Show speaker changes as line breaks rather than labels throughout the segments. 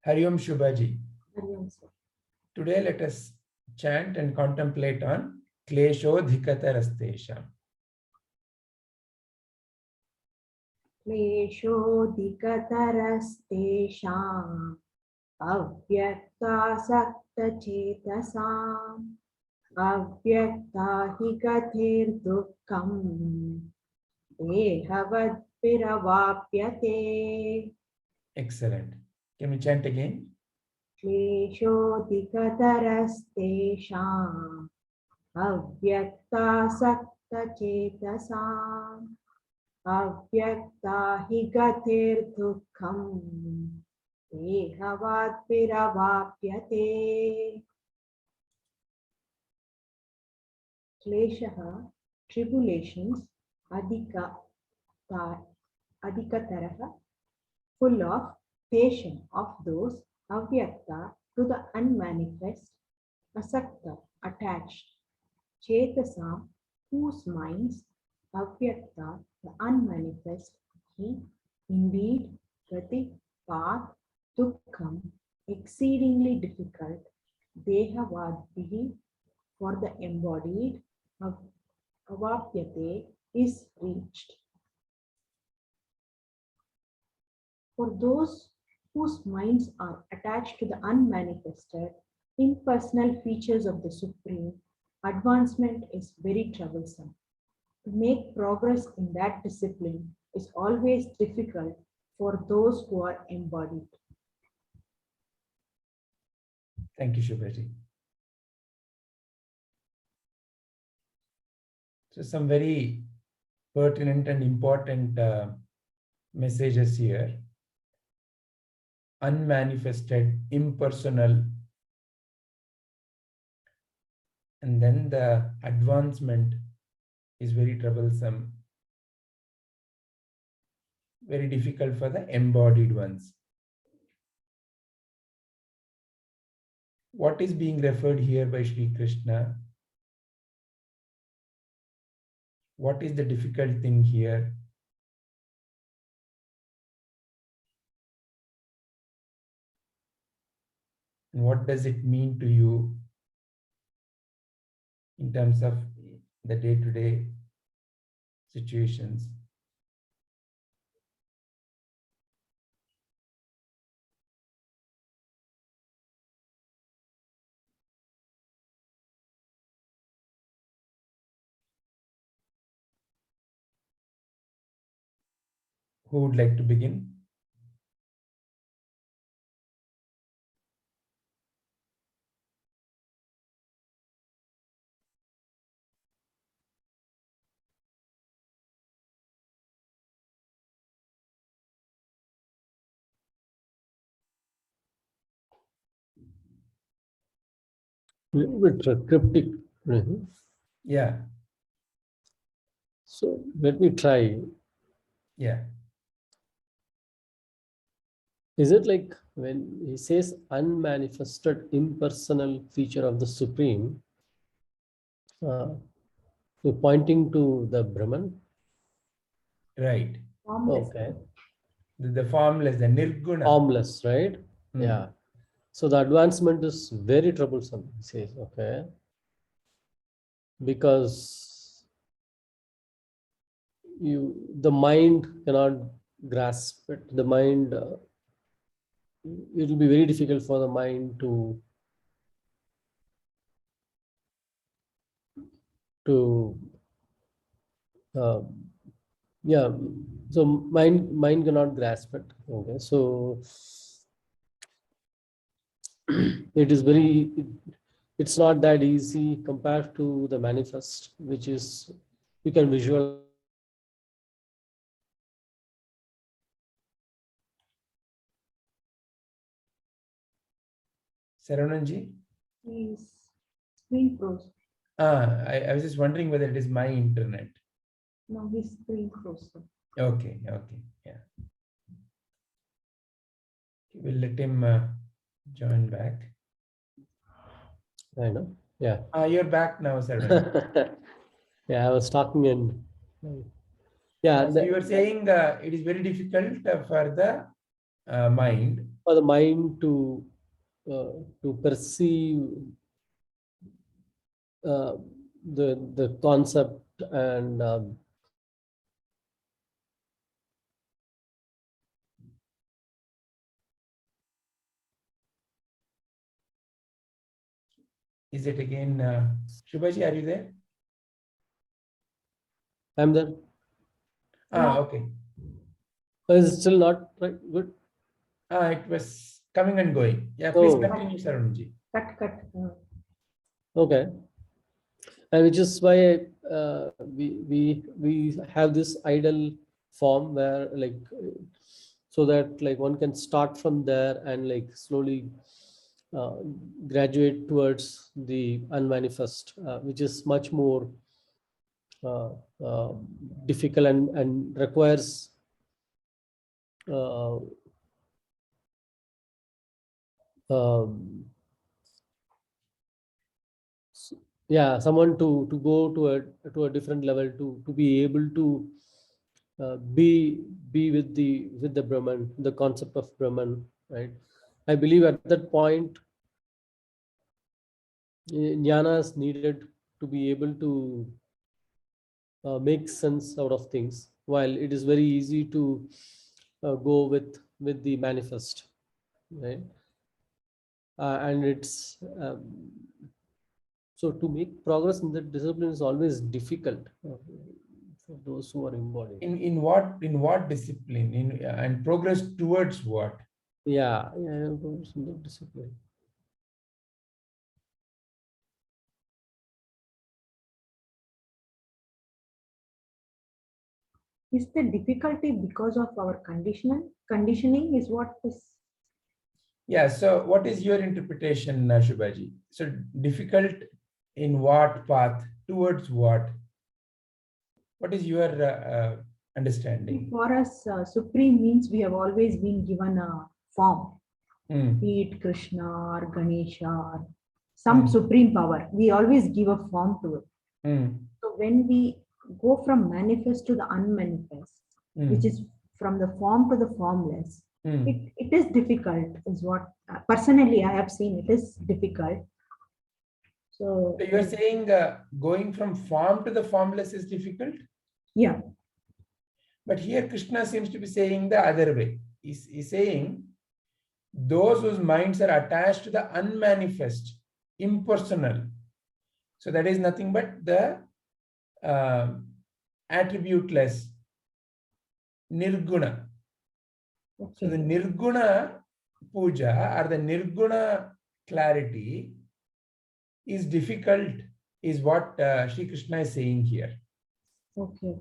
Hari Om Shubhaji.
Hari Om, sir.
Today let us chant and contemplate on kleso dhikataras teṣhām.
Kleśho dhikataras teṣhām avyaktasaktacetasam avyakta hi gatir duḥkham dehavadbhir avapyate.
Excellent. Can we chant again?
Kleśho dhikataras teṣhām avyaktasaktacetasam avyakta hi gatir duḥkham dehavadbhir avapyate. Kleśhaḥ, tribulations, adhika-taraḥ, full of tesam of those, avyakta, to the unmanifest, āsakta, attached, chetasām, whose minds, avyakta, the unmanifest, he, indeed, gatir, path, duḥkham, exceedingly difficult, dehavadbhir, for the embodied, avapyate, is reached. For those whose minds are attached to the unmanifested, impersonal features of the Supreme, advancement is very troublesome. To make progress in that discipline is always difficult for those who are embodied.
Thank you, Shubhaji. So some very pertinent and important messages here. Unmanifested, impersonal, and then the advancement is very troublesome, very difficult for the embodied ones. What is being referred here by Sri Krishna? What is the difficult thing here? And what does it mean to you in terms of the day-to-day situations? Who would like to begin?
Little bit cryptic.
Yeah.
So let me try.
Yeah.
Is it like when he says unmanifested impersonal feature of the Supreme, you're pointing to the Brahman?
Right.
Formless.
Okay.
The formless, the nirguna.
Formless, right? Yeah. So the advancement is very troublesome, he says, okay. Because the mind cannot grasp it. The mind, it will be very difficult for the mind to yeah, so mind cannot grasp it. Okay, so it's not that easy compared to the manifest, which is you can visualize.
Sarananji?
His screen froze.
I was just wondering whether it is my internet.
No, his screen froze.
Okay, yeah. We'll let him join back.
I know, yeah.
You're back now, Sarananji.
Yeah, I was talking and yeah.
So you were saying it is very difficult for the mind.
For the mind to perceive the concept and
Is it again, Shubhaji, are you there?
I'm there.
Okay.
Is it still not right? Good.
It was coming and going. Yeah, please continue, Sarunji.
Cut.
Okay. And which is why we have this ideal form where like, so that like one can start from there and like slowly graduate towards the unmanifest, which is much more difficult and requires yeah, someone to go to a different level to be able to be with the Brahman, the concept of Brahman, right? I believe at that point jnana is needed to be able to make sense out of things, while it is very easy to go with the manifest, right? And it's so to make progress in that discipline is always difficult for those who are embodied.
In what discipline? And progress towards what?
Yeah, progress in that discipline.
Is the difficulty because of our conditioning is what is?
Yeah, so what is your interpretation, Shubhaji? So difficult in what path? Towards what? What is your understanding?
For us, supreme means we have always been given a form, be it Krishna or Ganesha or some supreme power. We always give a form to it. So when we go from manifest to the unmanifest, which is from the form to the formless, it is difficult, is what personally I have seen. It is difficult. So
you are saying going from form to the formless is difficult?
Yeah.
But here Krishna seems to be saying the other way. He's saying those whose minds are attached to the unmanifest, impersonal. So that is nothing but the attributeless, nirguna. Okay. So the nirguna puja or the nirguna clarity is difficult, is what Sri Krishna is saying here.
Okay.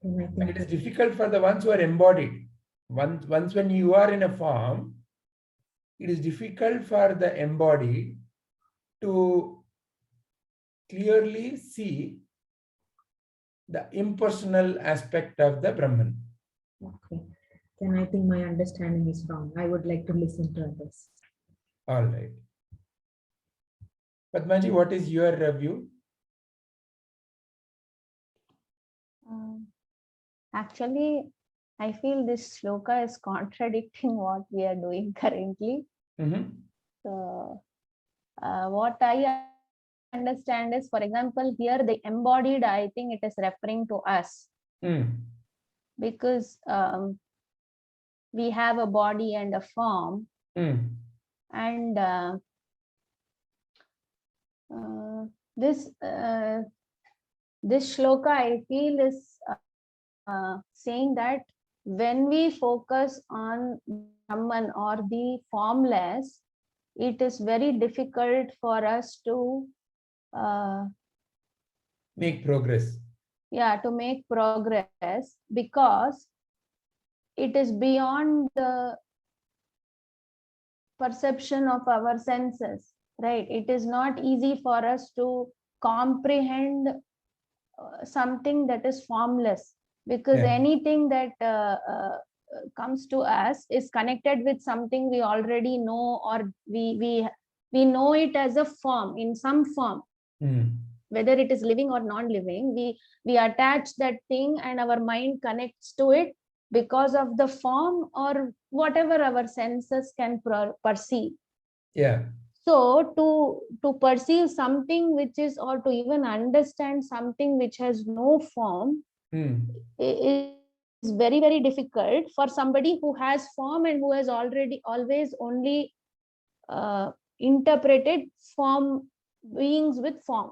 And it is difficult for the ones who are embodied. Once when you are in a form, it is difficult for the embodied to clearly see the impersonal aspect of the Brahman.
Okay. Then I think my understanding is wrong. I would like to listen to this.
All right. Padmaji, what is your view?
Actually, I feel this shloka is contradicting what we are doing currently. So, what I understand is, for example, here the embodied, I think it is referring to us. Because we have a body and a form. And this shloka, I feel, is saying that when we focus on Brahman or the formless, it is very difficult for us to
make progress.
Yeah, to make progress, because it is beyond the perception of our senses, right? It is not easy for us to comprehend something that is formless, because anything that comes to us is connected with something we already know, or we know it as a form, in some form. Whether it is living or non-living, we attach that thing and our mind connects to it, because of the form or whatever our senses can perceive.
Yeah.
So to perceive something which is, or to even understand something which has no form, is very, very difficult for somebody who has form and who has always only interpreted form beings with form.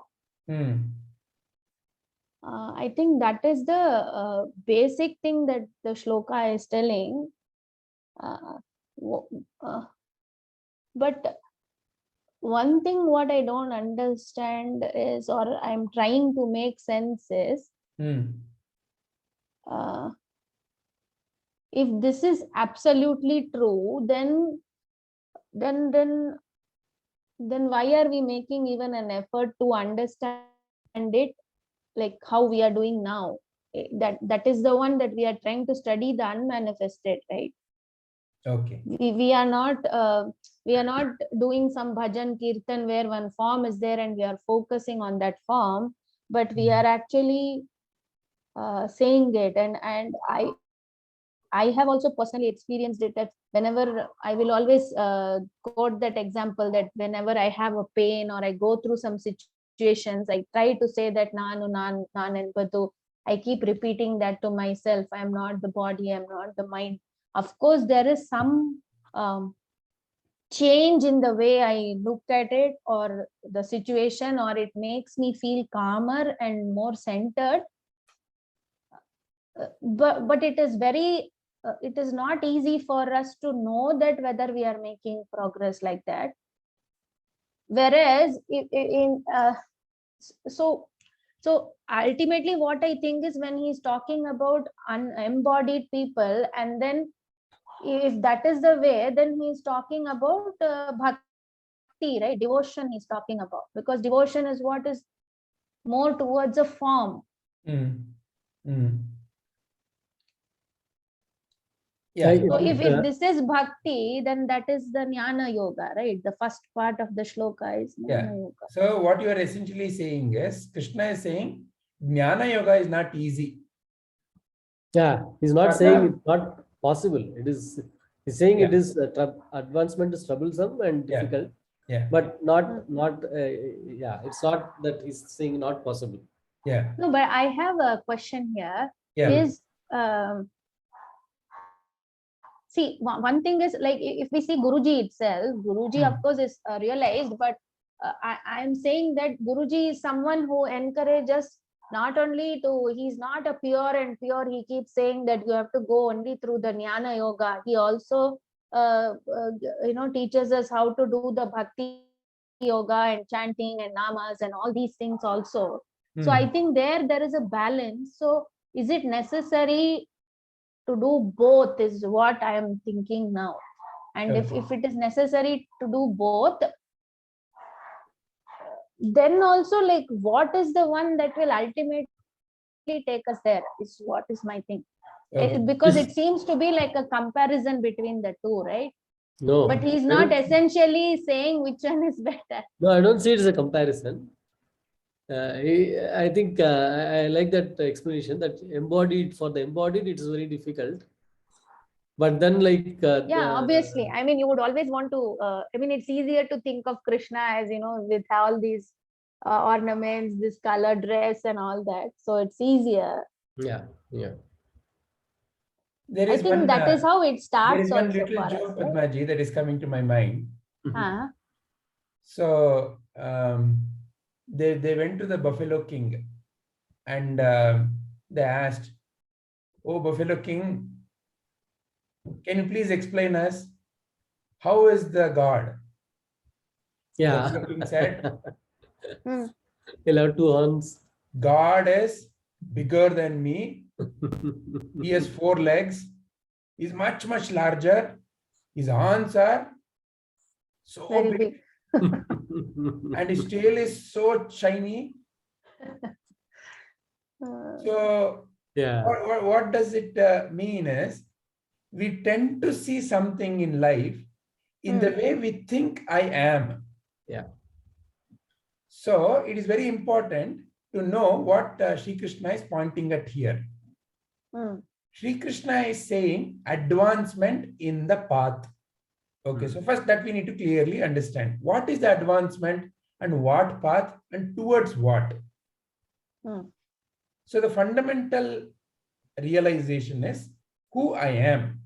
I think that is the basic thing that the shloka is telling. But one thing what I don't understand is, or I'm trying to make sense is, if this is absolutely true, then why are we making even an effort to understand it, like how we are doing now? That is the one that we are trying to study, the unmanifested, right?
Okay.
We are not doing some bhajan kirtan where one form is there and we are focusing on that form, but we are actually saying it. And I have also personally experienced it, that whenever I will always quote that example, that whenever I have a pain or I go through some situations, I try to say that nanu nan enpadu. I keep repeating that to myself. I am not the body, I am not the mind. Of course, there is some change in the way I look at it or the situation, or it makes me feel calmer and more centered. But it is very, it is not easy for us to know that whether we are making progress like that. Whereas so ultimately what I think is, when he's talking about unembodied people, and then if that is the way, then he's talking about bhakti, right? Devotion he's talking about, because devotion is what is more towards a form.
Yeah.
So if this is bhakti, then that is the jnana yoga, right? The first part of the shloka is jnana yoga.
So what you are essentially saying is, Krishna is saying jnana yoga is not easy.
Yeah, he's not saying it's not possible. It is. He's saying it is advancement is troublesome and difficult.
Yeah.
But not it's not that he's saying not possible.
Yeah.
No, but I have a question here.
Yeah.
Is see, one thing is, like, if we see Guruji itself, Guruji of course is realized, but I am saying that Guruji is someone who encourages not only to, he's not a pure and pure, he keeps saying that you have to go only through the jnana yoga. He also teaches us how to do the bhakti yoga and chanting and namas and all these things also. So I think there is a balance. So is it necessary to do both, is what I am thinking now. And if it is necessary to do both, then also, like, what is the one that will ultimately take us there, is what is my thing. Because it seems to be like a comparison between the two, right?
No,
but he's not essentially saying which one is better.
No, I don't see it as a comparison. I think I like that explanation, that embodied, for the embodied it is very difficult. But then, like
obviously, I mean, you would always want to I mean, it's easier to think of Krishna as, with all these ornaments, this colored dress and all that, so it's easier.
Yeah.
There
I
is
think that is how it starts.
There is one
also
little
for
joke,
us, right?
Padmaji, that is coming to my mind.
So
they went to the Buffalo King and they asked, "Oh, Buffalo King, can you please explain us how is the God?"
Yeah.
Buffalo King said,
He'll have 2 horns.
"God is bigger than me. He has 4 legs. He's much, much larger. His horns are so
very
big. And his tail is so shiny." So what does it mean is, we tend to see something in life in the way we think I am.
Yeah.
So it is very important to know what Sri Krishna is pointing at here. Sri Krishna is saying advancement in the path. Okay, so first that we need to clearly understand. What is the advancement and what path and towards what? So the fundamental realization is who I am.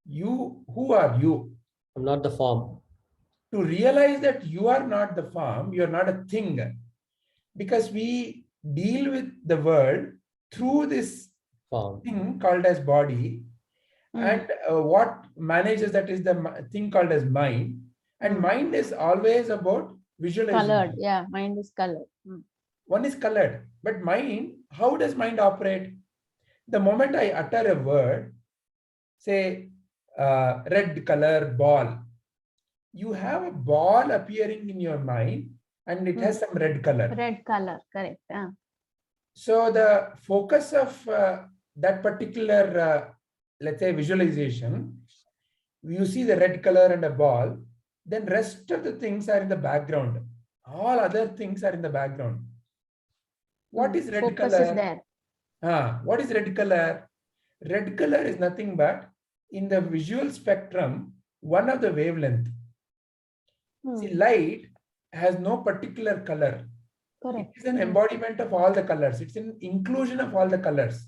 You, who are you?
I'm not the form.
To realize that you are not the form, you are not a thing. Because we deal with the world through this
Form.
thing called as body, and what manages that is the thing called as mind, and mind is always about visualization.
Colored, yeah, mind is colored.
One is colored, but mind, how does mind operate? The moment I utter a word, say red color ball, you have a ball appearing in your mind and it has some red color.
Red color, correct.
So the focus of that particular, let's say, visualization, you see the red color and a ball, then rest of the things are in the background. All other things are in the background. What is red
Focus
color?
is there.
What is red color? Red color is nothing but in the visual spectrum, one of the wavelength. See, light has no particular color.
Correct.
It is an embodiment of all the colors. It's an inclusion of all the colors.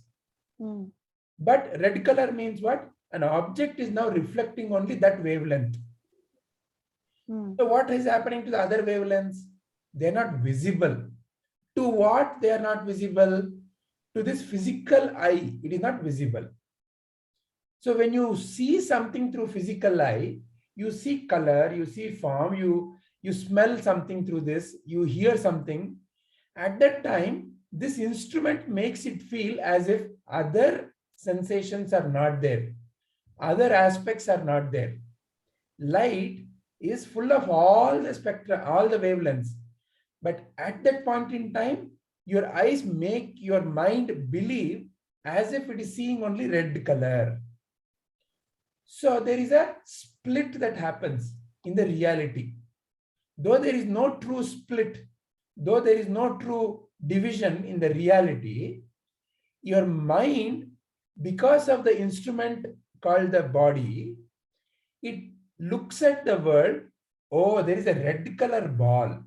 But red color means what? An object is now reflecting only that wavelength. So what is happening to the other wavelengths? They're not visible. To what they are not visible? To this physical eye, it is not visible. So when you see something through physical eye, you see color, you see form, you smell something through this, you hear something. At that time, this instrument makes it feel as if other sensations are not there. Other aspects are not there. Light is full of all the spectra, all the wavelengths. But at that point in time, your eyes make your mind believe as if it is seeing only red color. So there is a split that happens in the reality. Though there is no true split, though there is no true division in the reality, your mind, because of the instrument called the body, it looks at the world. Oh, there is a red color ball.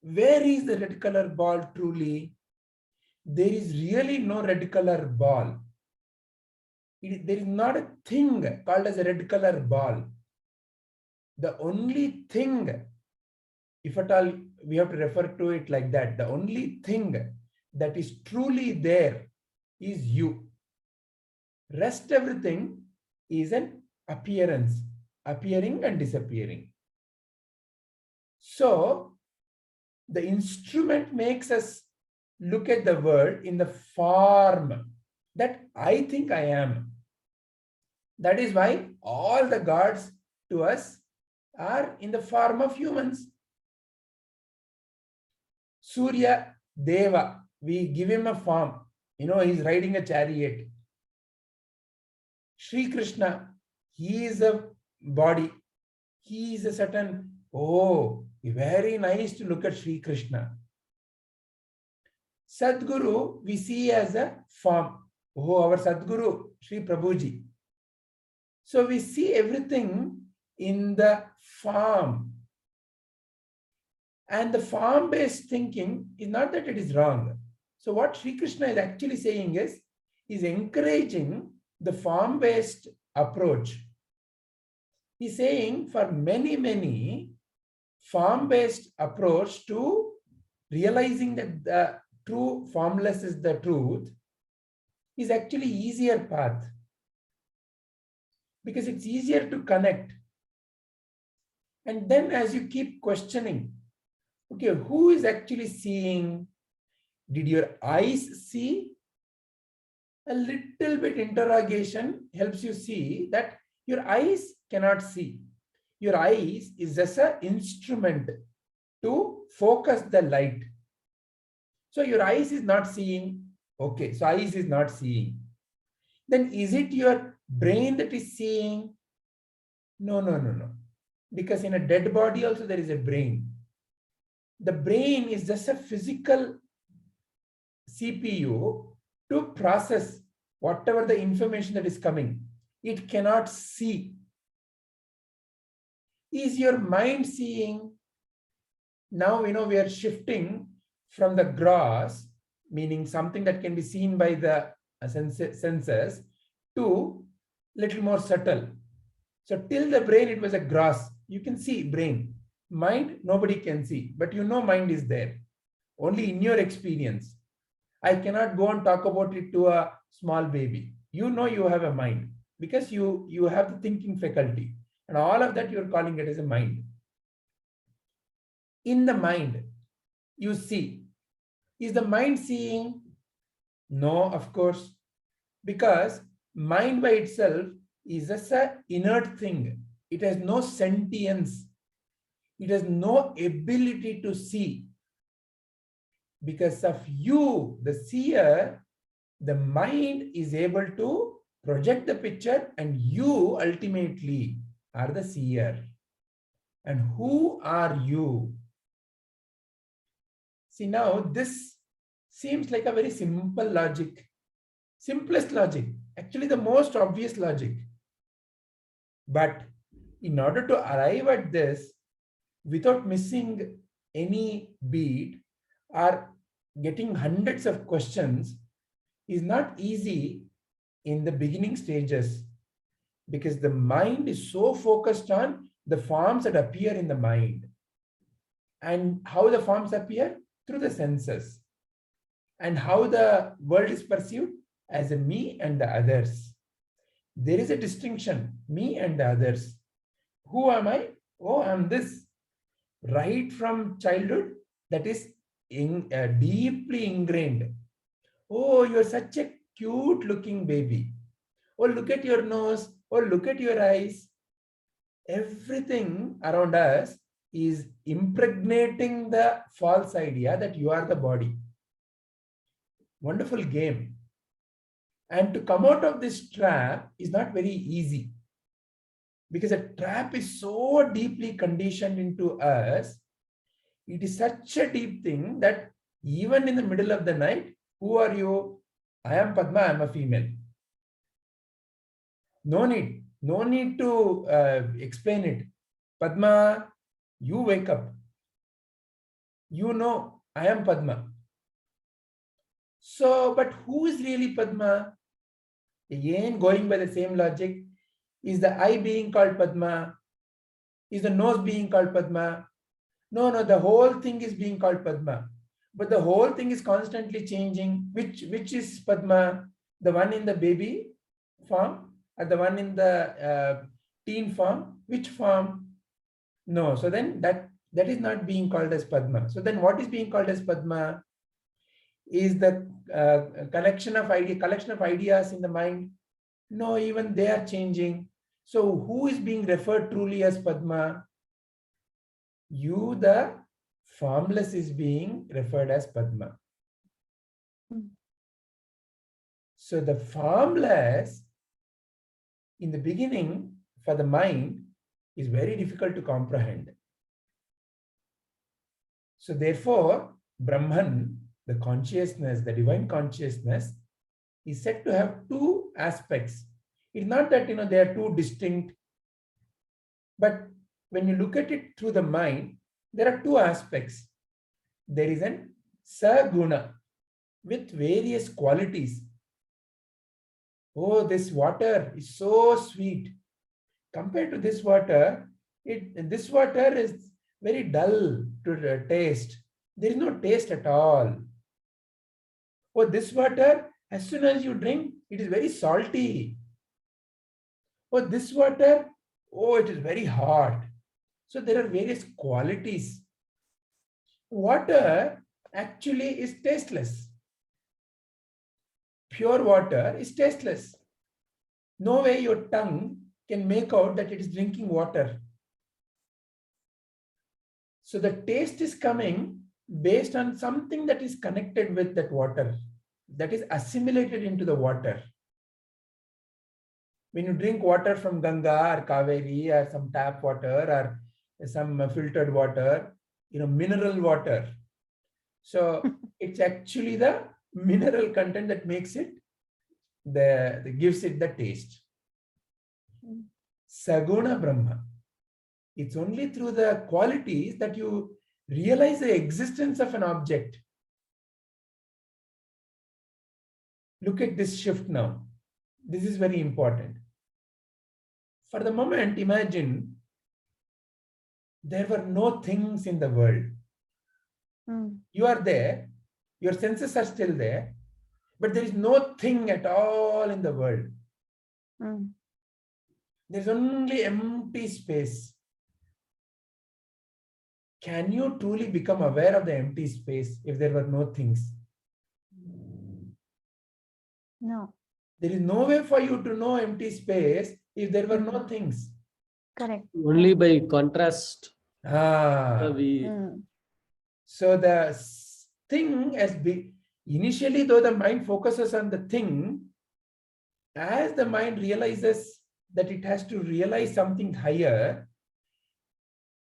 Where is the red color ball truly? There is really no red color ball. There is not a thing called as a red color ball. The only thing, if at all we have to refer to it like that, the only thing that is truly there is you. Rest everything is an appearance, appearing and disappearing. So the instrument makes us look at the world in the form that I think I am. That is why all the gods to us are in the form of humans. Surya Deva, we give him a form. You know, he's riding a chariot. Sri Krishna, he is a body. He is a certain, very nice to look at Sri Krishna. Sadguru, we see as a form. Our Sadguru, Sri Prabhuji. So we see everything in the form. And the form-based thinking is not that it is wrong. So what Sri Krishna is actually saying is, he's encouraging the form-based approach. He's saying for many, many form-based approach to realizing that the true formless is the truth is actually easier path. Because it's easier to connect. And then as you keep questioning, okay, who is actually seeing? Did your eyes see? A little bit interrogation helps you see that your eyes cannot see. Your eyes is just an instrument to focus the light. So your eyes is not seeing. Okay, so eyes is not seeing. Then is it your brain that is seeing? No. Because in a dead body also there is a brain. The brain is just a physical CPU to process whatever the information that is coming, it cannot see. Is your mind seeing? Now, we are shifting from the gross, meaning something that can be seen by the senses, to little more subtle. So till the brain, it was a gross. You can see brain. Mind, nobody can see, but mind is there. Only in your experience. I cannot go and talk about it to a small baby. You have a mind because you have the thinking faculty, and all of that you're calling it as a mind. In the mind, you see. Is the mind seeing? No, of course, because mind by itself is just an inert thing. It has no sentience. It has no ability to see. Because of you, the seer, the mind is able to project the picture, and you ultimately are the seer. And who are you? See, now this seems like a very simple logic, simplest logic, actually the most obvious logic. But in order to arrive at this without missing any beat or getting hundreds of questions is not easy in the beginning stages, because the mind is so focused on the forms that appear in the mind. And how the forms appear? Through the senses. And how the world is perceived? As a me and the others. There is a distinction, me and the others. Who am I? Oh, I'm this. Right from childhood, that is deeply ingrained. Oh, you're such a cute looking baby. Oh, look at your nose. Oh, look at your eyes. Everything around us is impregnating the false idea that you are the body. Wonderful game. And to come out of this trap is not very easy, because a trap is so deeply conditioned into us. It is such a deep thing that even in the middle of the night, who are you? I am Padma, I am a female. No need to explain it. Padma, you wake up. I am Padma. So, but who is really Padma? Again, going by the same logic, is the eye being called Padma? Is the nose being called Padma? No, the whole thing is being called Padma. But the whole thing is constantly changing. Which is Padma? The one in the baby form or the one in the teen form? Which form? No, so then that is not being called as Padma. So then what is being called as Padma? Is the collection of ideas in the mind? No, even they are changing. So who is being referred truly as Padma? You, the formless, is being referred as Padma. So the formless in the beginning for the mind is very difficult to comprehend. So therefore, Brahman, the consciousness, the divine consciousness, is said to have two aspects. It's not that they are two distinct, but when you look at it through the mind, there are two aspects. There is an saguna with various qualities. Oh, this water is so sweet. Compared to this water, this water is very dull to taste. There is no taste at all. Oh, this water, as soon as you drink, it is very salty. Oh, this water, oh, it is very hot. So there are various qualities. Water actually is tasteless. Pure water is tasteless. No way your tongue can make out that it is drinking water. So the taste is coming based on something that is connected with that water, that is assimilated into the water. When you drink water from Ganga or Kaveri or some tap water or some filtered water, mineral water. So it's actually the mineral content that makes it gives it the taste. Saguna Brahma. It's only through the qualities that you realize the existence of an object. Look at this shift now. This is very important. For the moment, imagine there were no things in the world. You are there, your senses are still there, but there is no thing at all in the world. There's only empty space. Can you truly become aware of the empty space if there were no things?
No.
There is no way for you to know empty space if there were no things.
Correct.
Only by contrast, we
So the thing has been, initially though the mind focuses on the thing, as the mind realizes that it has to realize something higher,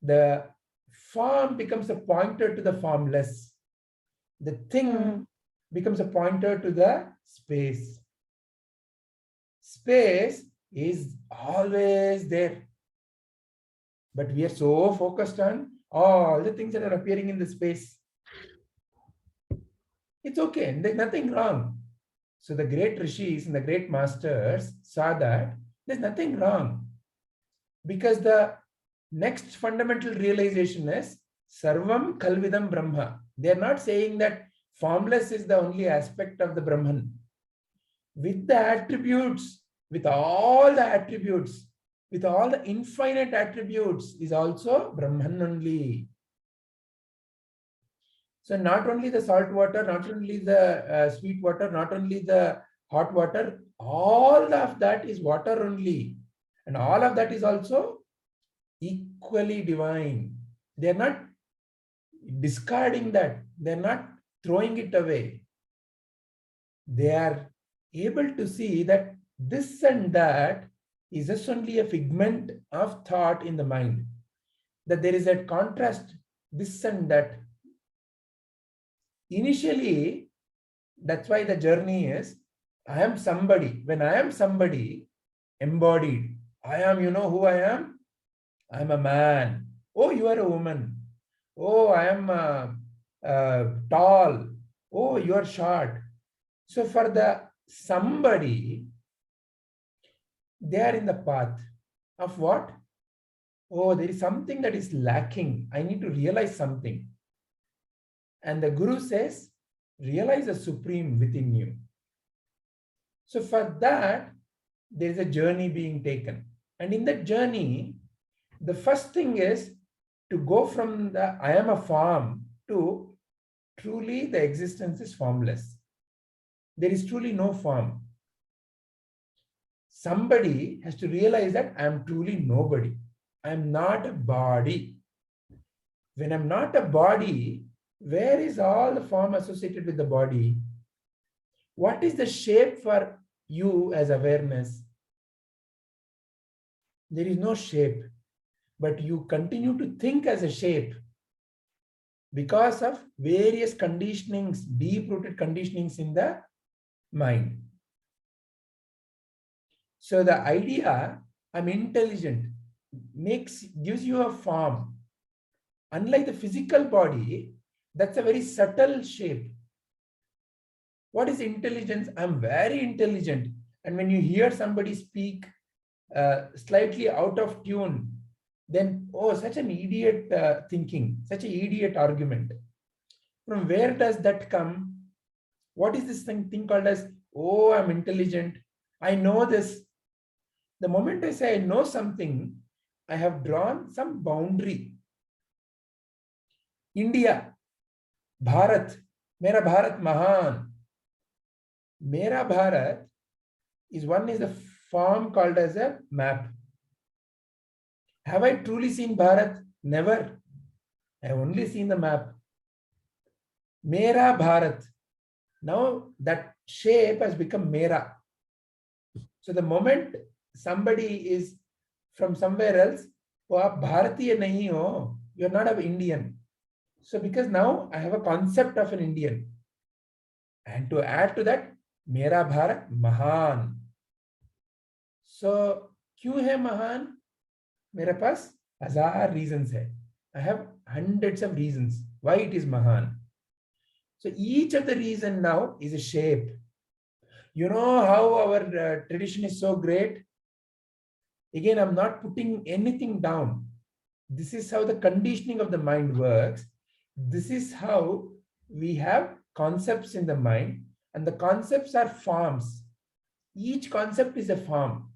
the form becomes a pointer to the formless. The thing becomes a pointer to the space. Space is always there. But we are so focused on all the things that are appearing in the space. It's okay, there's nothing wrong. So the great rishis and the great masters saw that there's nothing wrong. Because the next fundamental realization is Sarvam Kalvidam Brahma. They're not saying that formless is the only aspect of the Brahman. With the attributes, with all the attributes, with all the infinite attributes is also Brahman only. So not only the salt water, not only the sweet water, not only the hot water, all of that is water only. And all of that is also equally divine. They're not discarding that. They're not throwing it away. They are able to see that this and that is just only a figment of thought in the mind. That there is a contrast, this and that. Initially, that's why the journey is, I am somebody. When I am somebody, embodied, I am, you know who I am? I am a man. Oh, you are a woman. Oh, I am tall. Oh, you are short. So for the somebody, they are in the path of what? Oh, there is something that is lacking. I need to realize something. And the Guru says, realize the Supreme within you. So for that, there is a journey being taken. And in that journey, the first thing is to go from the I am a form to truly the existence is formless. There is truly no form. Somebody has to realize that I am truly nobody. I am not a body. When I'm not a body, where is all the form associated with the body? What is the shape for you as awareness? There is no shape, but you continue to think as a shape because of various conditionings, deep-rooted conditionings in the mind. So the idea, I'm intelligent, gives you a form. Unlike the physical body, that's a very subtle shape. What is intelligence? I'm very intelligent. And when you hear somebody speak slightly out of tune, then, oh, such an idiot thinking, such an idiot argument. From where does that come? What is this thing called as, oh, I'm intelligent. I know this. The moment I say I know something, I have drawn some boundary. India, Bharat, Mera Bharat Mahan. Mera Bharat is a form called as a map. Have I truly seen Bharat? Never. I have only seen the map. Mera Bharat. Now that shape has become Mera. So the moment somebody is from somewhere else, oh, aap Bharatiya nahi ho, you're not an Indian. So because now I have a concept of an Indian. And to add to that, मेरा भारत महान. So क्यों है महान? मेरे पास 1000 reasons है. I have hundreds of reasons why it is mahan. So each of the reason now is a shape. You know how our tradition is so great? Again, I'm not putting anything down. This is how the conditioning of the mind works. This is how we have concepts in the mind, and the concepts are forms. Each concept is a form.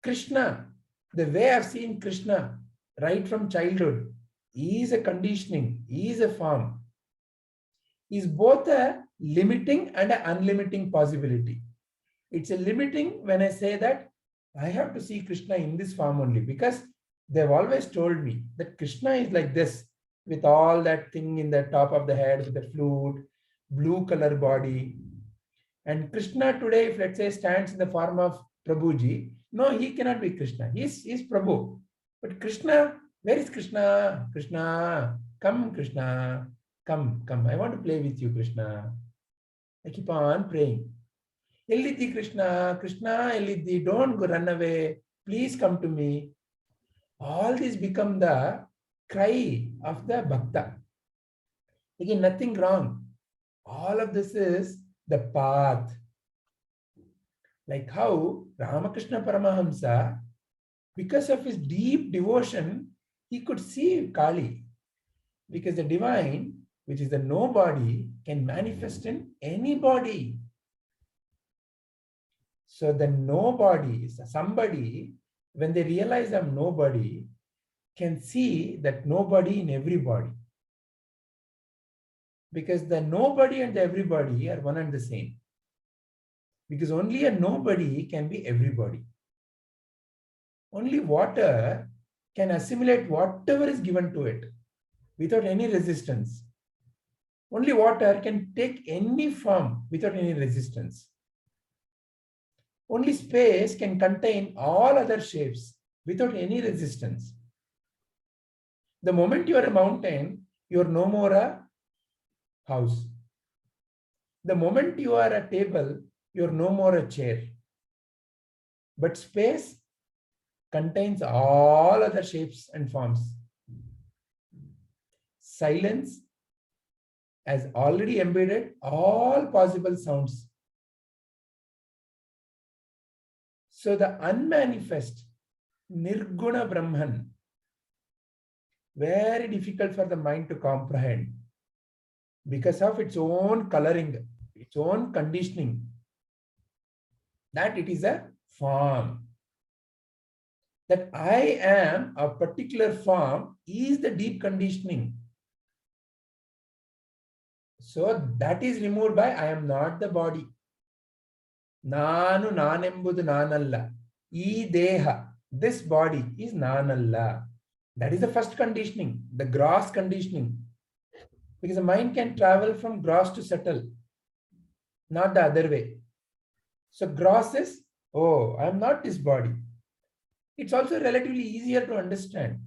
Krishna, the way I've seen Krishna right from childhood, is a conditioning, is a form. Is both a limiting and an unlimiting possibility. It's a limiting when I say that I have to see Krishna in this form only, because they've always told me that Krishna is like this, with all that thing in the top of the head, with the flute, blue color body. And Krishna today, if let's say stands in the form of Prabhuji, no, he cannot be Krishna. He's Prabhu. But Krishna, where is Krishna? Krishna, come Krishna, come. I want to play with you, Krishna. I keep on praying. Ellidhi Krishna, Krishna, Ellidhi, don't go, run away. Please come to me. All this become the cry of the bhakta. Again, nothing wrong. All of this is the path. Like how Ramakrishna Paramahamsa, because of his deep devotion, he could see Kali. Because the divine, which is the nobody, can manifest in any body. So the nobody, somebody, when they realize I'm nobody, can see that nobody in everybody. Because the nobody and the everybody are one and the same. Because only a nobody can be everybody. Only water can assimilate whatever is given to it without any resistance. Only water can take any form without any resistance. Only space can contain all other shapes without any resistance. The moment you are a mountain, you are no more a house. The moment you are a table, you are no more a chair. But space contains all other shapes and forms. Silence has already embedded all possible sounds. So the unmanifest, nirguna Brahman, very difficult for the mind to comprehend because of its own coloring, its own conditioning, that it is a form. That I am a particular form is the deep conditioning. So that is removed by I am not the body. Nanu nanembudu nanalla. E deha. This body is nanalla. That is the first conditioning, the gross conditioning. Because the mind can travel from gross to subtle, not the other way. So gross is, oh, I am not this body. It's also relatively easier to understand.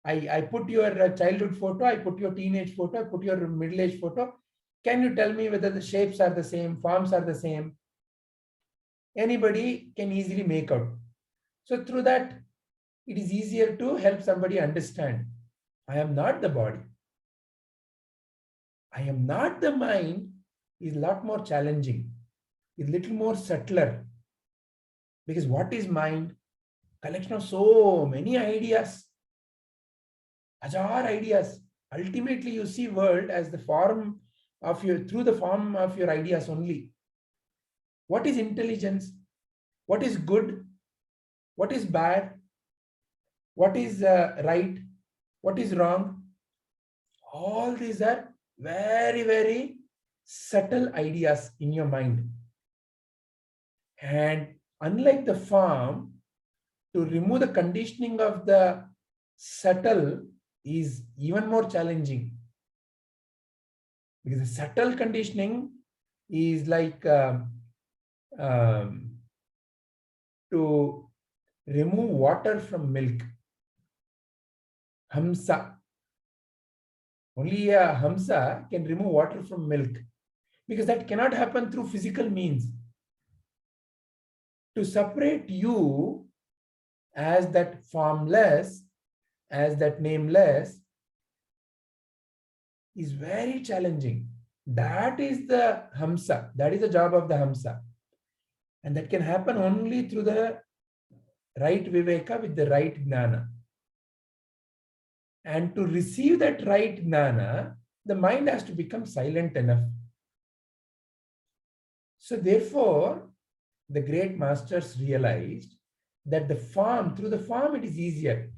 I put your childhood photo, I put your teenage photo, I put your middle-aged photo. Can you tell me whether the shapes are the same, forms are the same? Anybody can easily make out. So through that, it is easier to help somebody understand. I am not the body. I am not the mind is a lot more challenging, is a little more subtler. Because what is mind? Collection of so many ideas. Hajar ideas. Ultimately, you see world as the form of your, through the form of your ideas only. What is intelligence? What is good? What is bad? What is right? What is wrong? All these are very, very subtle ideas in your mind. And unlike the form, to remove the conditioning of the subtle is even more challenging. Because the subtle conditioning is like to remove water from milk. Hamsa. Only a hamsa can remove water from milk. because that cannot happen through physical means. To separate you as that formless, as that nameless, is very challenging. That is the Hamsa. That is the job of the Hamsa. And that can happen only through the right Viveka with the right Jnana. And to receive that right Jnana, the mind has to become silent enough. So therefore, the great masters realized that the form, through the form it is easier.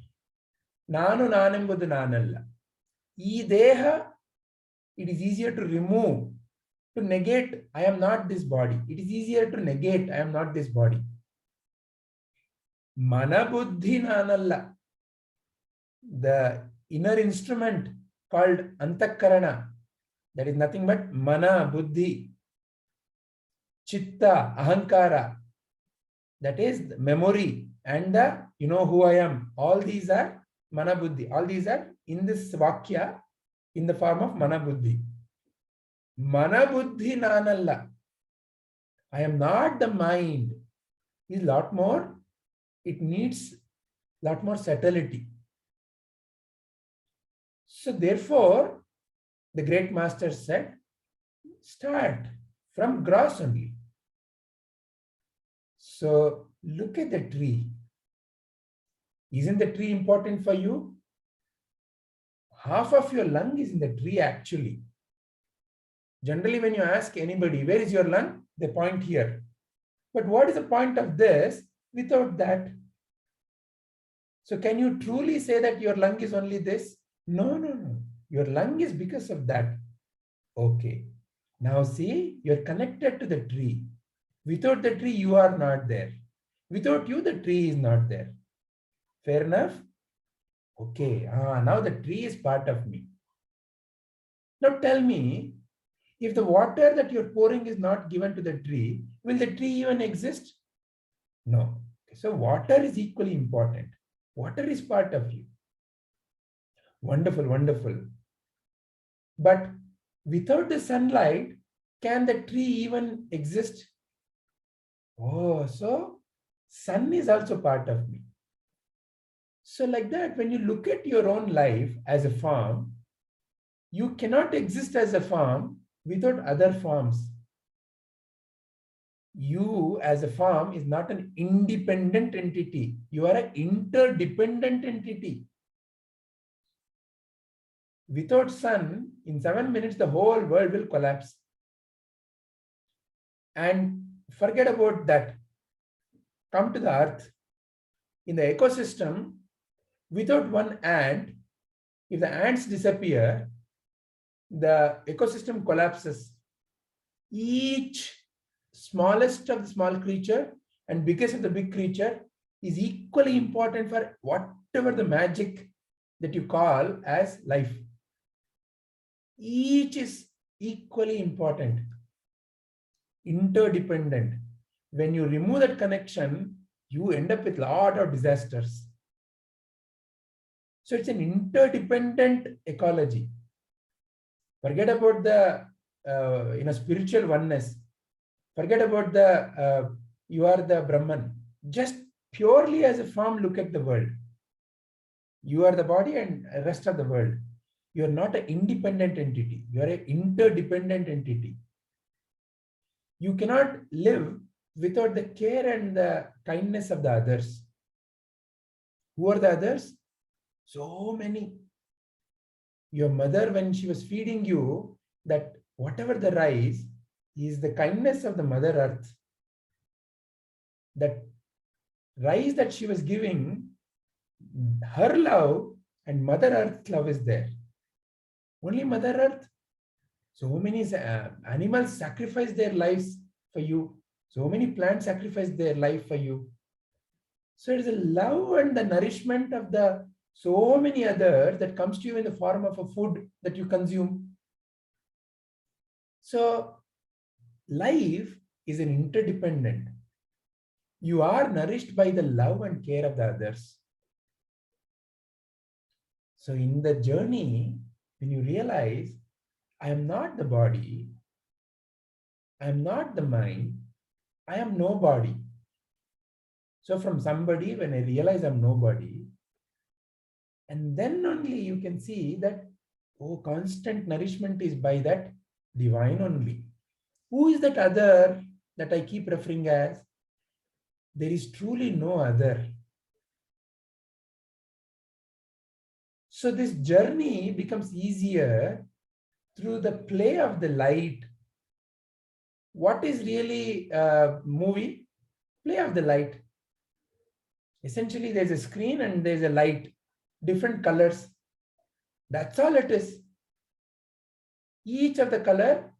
Nanu nanembudu nanalla. Ee deha, it is easier to remove, to negate, I am not this body. It is easier to negate, I am not this body. Mana buddhi nanalla. The inner instrument called antakarana, that is nothing but mana, buddhi, chitta, ahankara, that is the memory and the you know who I am. All these are mana buddhi. All these are in this vakya in the form of mana buddhi. Mana buddhi nanalla. I am not the mind. Is lot more. It needs lot more subtlety. So therefore, the great master said, start from gross only. So look at the tree. Isn't the tree important for you? Half of your lung is in the tree actually. Generally, when you ask anybody, where is your lung? They point here. But what is the point of this without that? So can you truly say that your lung is only this? No. Your lung is because of that. Okay. Now see, you're connected to the tree. Without the tree, you are not there. Without you, the tree is not there. Fair enough? Okay. Now the tree is part of me. Now tell me, if the water that you're pouring is not given to the tree, will the tree even exist? No. So water is equally important. Water is part of you. Wonderful, wonderful. But without the sunlight, can the tree even exist? Oh, so sun is also part of me. So like that, when you look at your own life as a form, you cannot exist as a form without other forms. You as a form is not an independent entity. You are an interdependent entity. Without sun, in 7 minutes, the whole world will collapse. And forget about that. Come to the earth. In the ecosystem, without one ant, if the ants disappear, the ecosystem collapses. Each smallest of the small creature and biggest of the big creature is equally important for whatever the magic that you call as life. Each is equally important, interdependent. When you remove that connection, you end up with a lot of disasters. So it's an interdependent ecology. Forget about the spiritual oneness. Forget about the you are the Brahman. Just purely as a form, look at the world. You are the body and the rest of the world. You are not an independent entity. You are an interdependent entity. You cannot live without the care and the kindness of the others. Who are the others? So many. Your mother, when she was feeding you, that whatever the rice is the kindness of the Mother Earth. That rice that she was giving, her love and Mother Earth's love is there. Only Mother Earth. So many animals sacrifice their lives for you. So many plants sacrifice their life for you. So it is the love and the nourishment of the so many others that comes to you in the form of a food that you consume. So life is an interdependent. You are nourished by the love and care of the others. So in the journey, when you realize, I am not the body, I am not the mind, I am nobody. So from somebody, when I realize I'm nobody, and then only you can see that, oh, constant nourishment is by that divine only. Who is that other that I keep referring as? There is truly no other. So this journey becomes easier through the play of the light. What is really movie? Play of the light. Essentially, there's a screen and there's a light, different colors. That's all it is. Each of the color,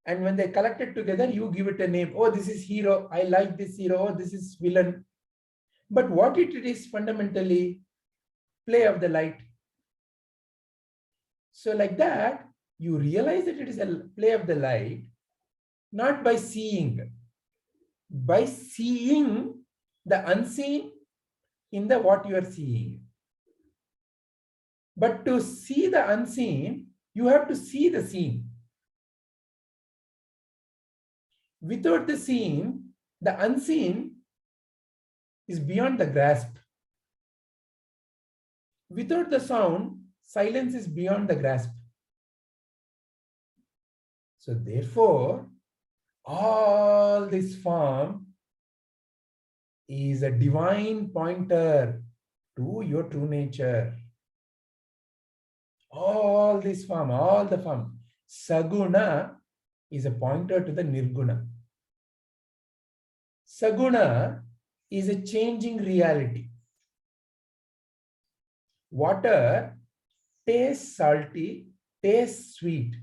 and when they collect it together, you give it a name. Oh, this is hero. I like this hero. Oh, this is villain. But what it is fundamentally, play of the light. So like that, you realize that it is a play of the light, not by seeing the unseen in the what you are seeing. But to see the unseen, you have to see the seen. Without the seen, the unseen is beyond the grasp. Without the sound, silence is beyond the grasp. So therefore, all this form is a divine pointer to your true nature. All this form, all the form. Saguna is a pointer to the nirguna. Saguna is a changing reality. Water tastes salty, tastes sweet.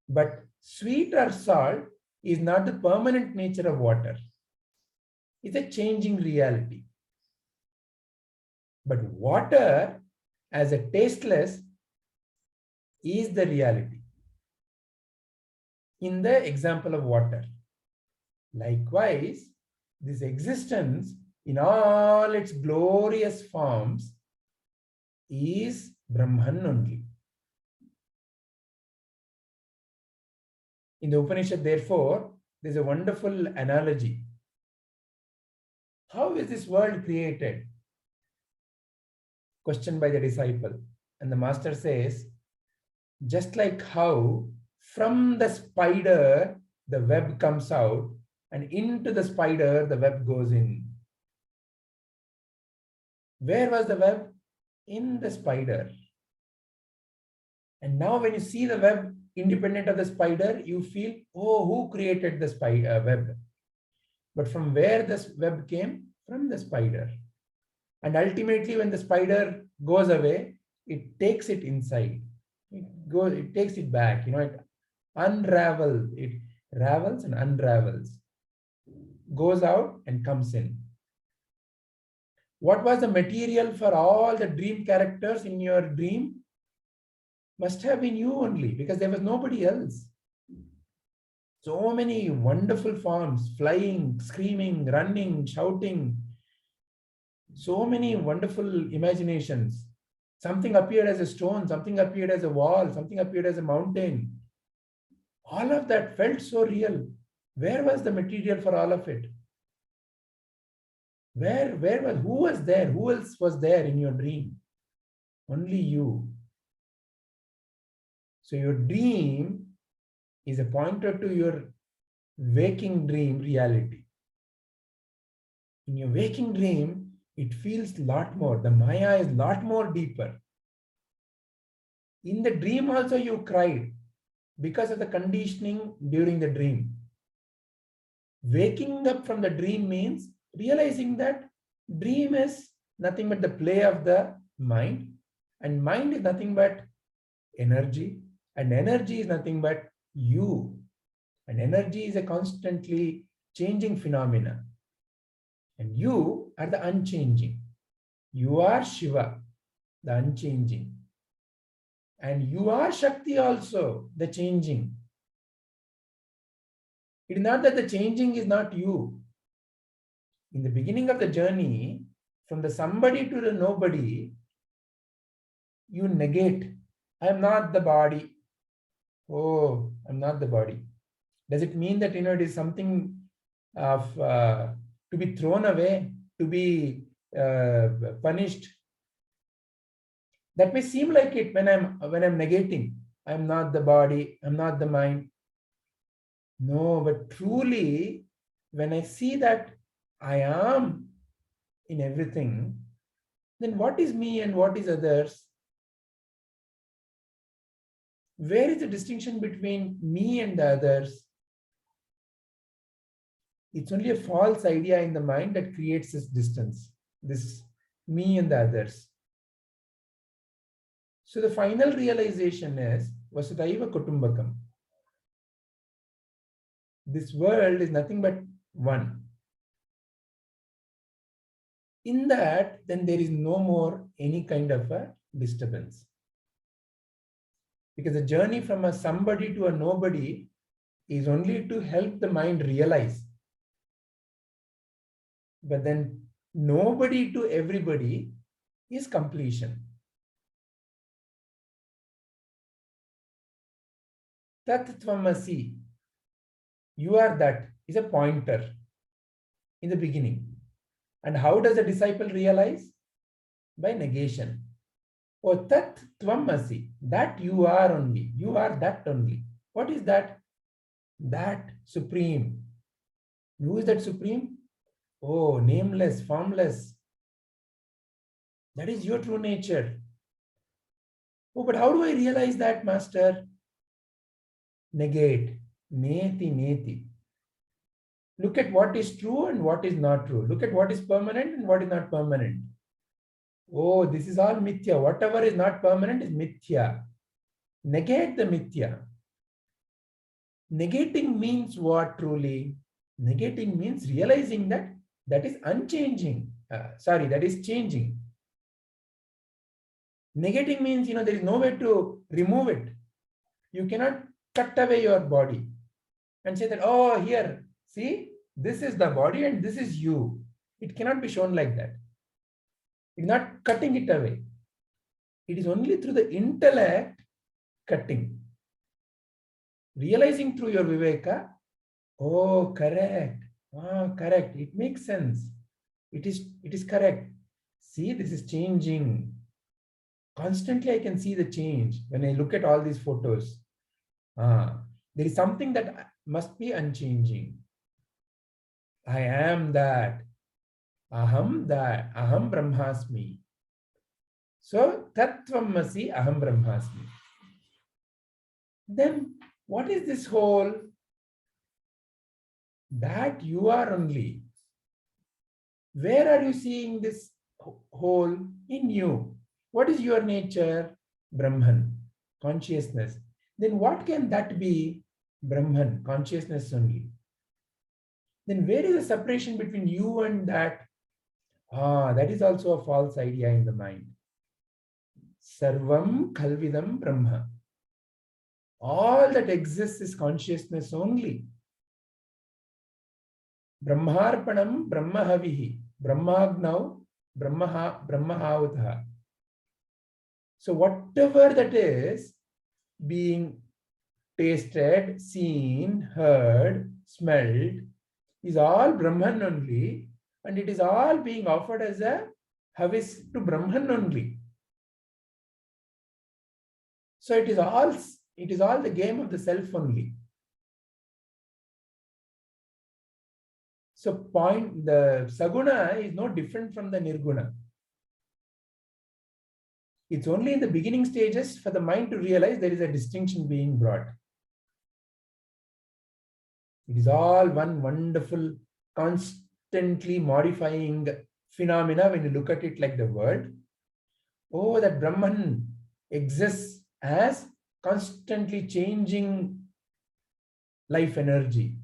But sweet or salt is not the permanent nature of water. It's a changing reality. But water as a tasteless is the reality. In the example of water. Likewise, this existence in all its glorious forms is Brahman only. In the Upanishad, therefore, there's a wonderful analogy. How is this world created? Questioned by the disciple. And the master says, just like how from the spider, the web comes out, and into the spider, the web goes in. Where was the web? In the spider. And now when you see the web independent of the spider, you feel, oh, who created the web? But from where this web came? From the spider. And ultimately, when the spider goes away, it takes it inside. It takes it back. It unravels. It ravels and unravels. Goes out and comes in. What was the material for all the dream characters in your dream? Must have been you only, because there was nobody else. So many wonderful forms, flying, screaming, running, shouting. So many wonderful imaginations. Something appeared as a stone, something appeared as a wall, something appeared as a mountain. All of that felt so real. Where was the material for all of it? Who was there? Who else was there in your dream? Only you. So your dream is a pointer to your waking dream reality. In your waking dream, it feels a lot more. The Maya is a lot more deeper. In the dream also you cried because of the conditioning during the dream. Waking up from the dream means realizing that dream is nothing but the play of the mind, and mind is nothing but energy, and energy is nothing but you. And energy is a constantly changing phenomena. And you are the unchanging. You are Shiva, the unchanging. And you are Shakti also, the changing. It is not that the changing is not you. In the beginning of the journey, from the somebody to the nobody, you negate. I am not the body. Oh, I'm not the body. Does it mean that it is something of to be thrown away, to be punished? That may seem like it when I'm negating. I'm not the body, I'm not the mind. No, but truly, when I see that I am in everything, then what is me and what is others? Where is the distinction between me and the others? It's only a false idea in the mind that creates this distance, this me and the others. So the final realization is Vasudhaiva Kutumbakam. This world is nothing but one. In that, then there is no more any kind of a disturbance. Because the journey from a somebody to a nobody is only to help the mind realize. But then nobody to everybody is completion. Tat tvamasi, you are that, is a pointer in the beginning. And how does a disciple realize? By negation. Oh, tat tvamasi, that you are only, you are that only. What is that? That supreme. Who is that supreme? Oh, nameless, formless. That is your true nature. Oh, but how do I realize that, Master? Negate. Neti, neti. Look at what is true and what is not true. Look at what is permanent and what is not permanent. Oh, this is all mithya. Whatever is not permanent is mithya. Negate the mithya. Negating means what truly? Negating means realizing that that is unchanging. That is changing. Negating means, there is no way to remove it. You cannot cut away your body and say that, oh, here, see, this is the body and this is you. It cannot be shown like that. It's not cutting it away. It is only through the intellect cutting. Realizing through your viveka, oh, correct. Oh, correct. It makes sense. It is correct. See, this is changing. Constantly I can see the change when I look at all these photos. There is something that must be unchanging. I am that. Aham that. Aham brahmasmi. So, tattvamasi aham brahmasmi. Then, what is this whole? That you are only. Where are you seeing this whole? In you. What is your nature? Brahman, consciousness. Then what can that be? Brahman, consciousness only. Then where is the separation between you and that? That is also a false idea in the mind. Sarvam khalvidam Brahma. All that exists is consciousness only. Brahmarpanam Brahmahavihi. Brahmagnau Brahmahavutha. So whatever that is being tasted, seen, heard, smelled is all Brahman only, and it is all being offered as a havis to Brahman only. So it is all the game of the self only. So the saguna is no different from the nirguna. It's only in the beginning stages for the mind to realize there is a distinction being brought. It is all one wonderful, constantly modifying phenomena when you look at it like the world. Oh, that Brahman exists as constantly changing life energy.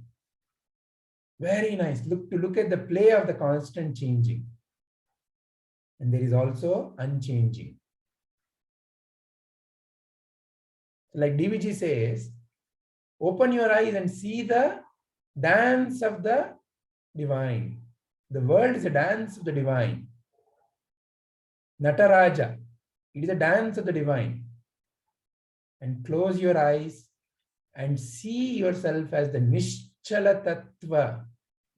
Very nice. Look at the play of the constant changing. And there is also unchanging. Like DVG says, open your eyes and see the dance of the divine. The world is a dance of the divine. Nataraja, it is a dance of the divine. And close your eyes and see yourself as the Nischala Tattva.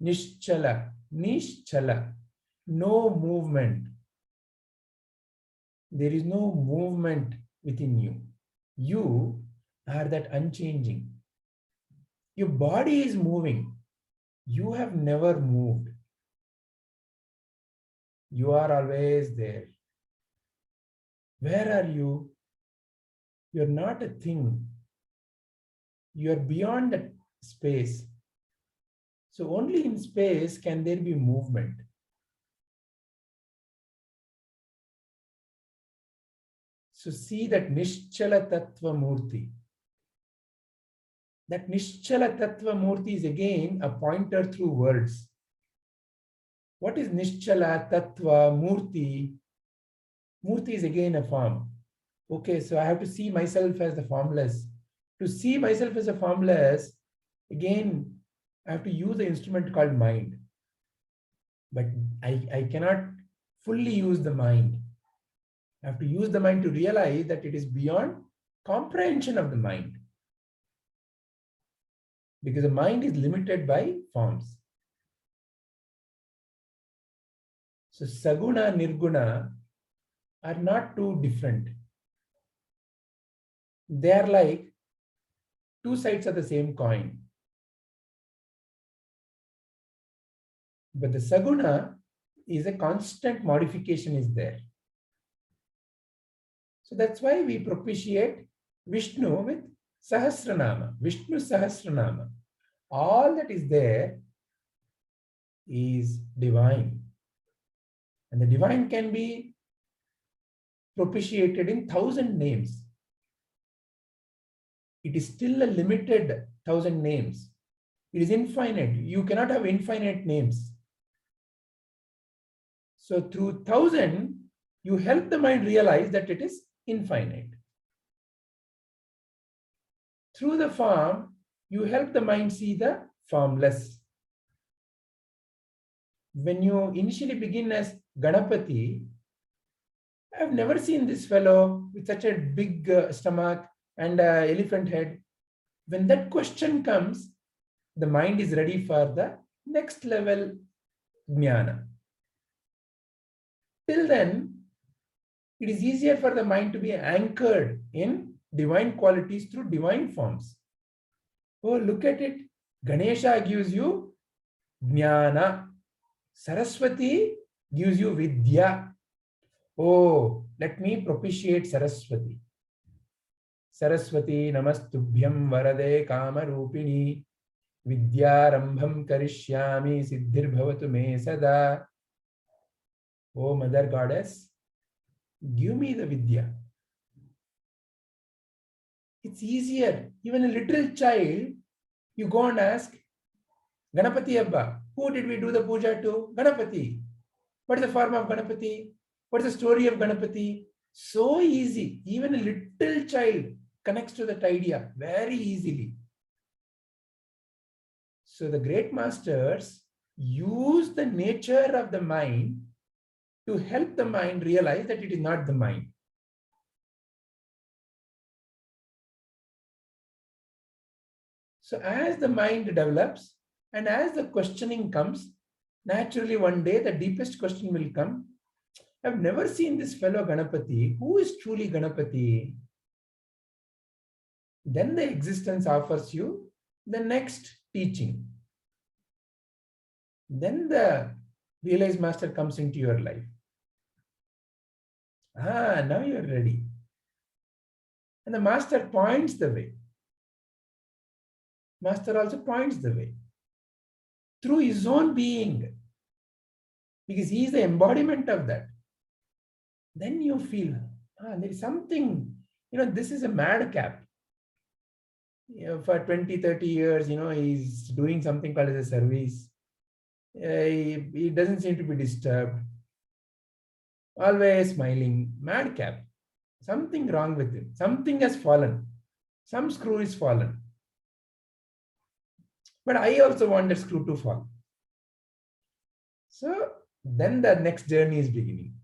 Nischala, Nischala, no movement. There is no movement within you. You are that unchanging. Your body is moving. You have never moved. You are always there. Where are you? You're not a thing. You're beyond that space. So only in space can there be movement. So see that Nischala Tattva Murti. That Nischala Tattva Murti is again a pointer through words. What is Nischala Tattva Murti? Murti is again a form. Okay, so I have to see myself as the formless. To see myself as a formless, again, I have to use the instrument called mind. But I cannot fully use the mind. I have to use the mind to realize that it is beyond comprehension of the mind. Because the mind is limited by forms. So Saguna, Nirguna are not too different. They are like two sides of the same coin. But the Saguna is a constant modification is there. So that's why we propitiate Vishnu with Sahasranama, Vishnu Sahasranama. All that is there is divine. And the divine can be propitiated in 1,000 names. It is still a limited 1,000 names. It is infinite. You cannot have infinite names. So through 1,000, you help the mind realize that it is infinite. Through the form, you help the mind see the formless. When you initially begin as Ganapati, I have never seen this fellow with such a big stomach and elephant head. When that question comes, the mind is ready for the next level jnana. Till then, it is easier for the mind to be anchored in divine qualities through divine forms. Oh, look at it. Ganesha gives you jnana. Saraswati gives you vidya. Oh, let me propitiate Saraswati. Saraswati namastubhyam varade kama rupini vidyarambham karishyami siddhir bhavatu me sada. Oh, Mother Goddess, give me the vidya. It's easier. Even a little child, you go and ask, Ganapati Abba, who did we do the puja to? Ganapati. What is the form of Ganapati? What is the story of Ganapati? So easy. Even a little child connects to that idea very easily. So the great masters use the nature of the mind to help the mind realize that it is not the mind. So as the mind develops and as the questioning comes, naturally one day the deepest question will come. I've never seen this fellow Ganapati. Who is truly Ganapati? Then the existence offers you the next teaching. Then the realized master comes into your life. Now you're ready. And the master points the way. Master also points the way through his own being, because he is the embodiment of that. Then you feel, there is something, this is a madcap. For 20, 30 years, he's doing something called as a service. He doesn't seem to be disturbed. Always smiling, madcap. Something wrong with him. Something has fallen. Some screw is fallen. But I also want that screw to fall. So then the next journey is beginning.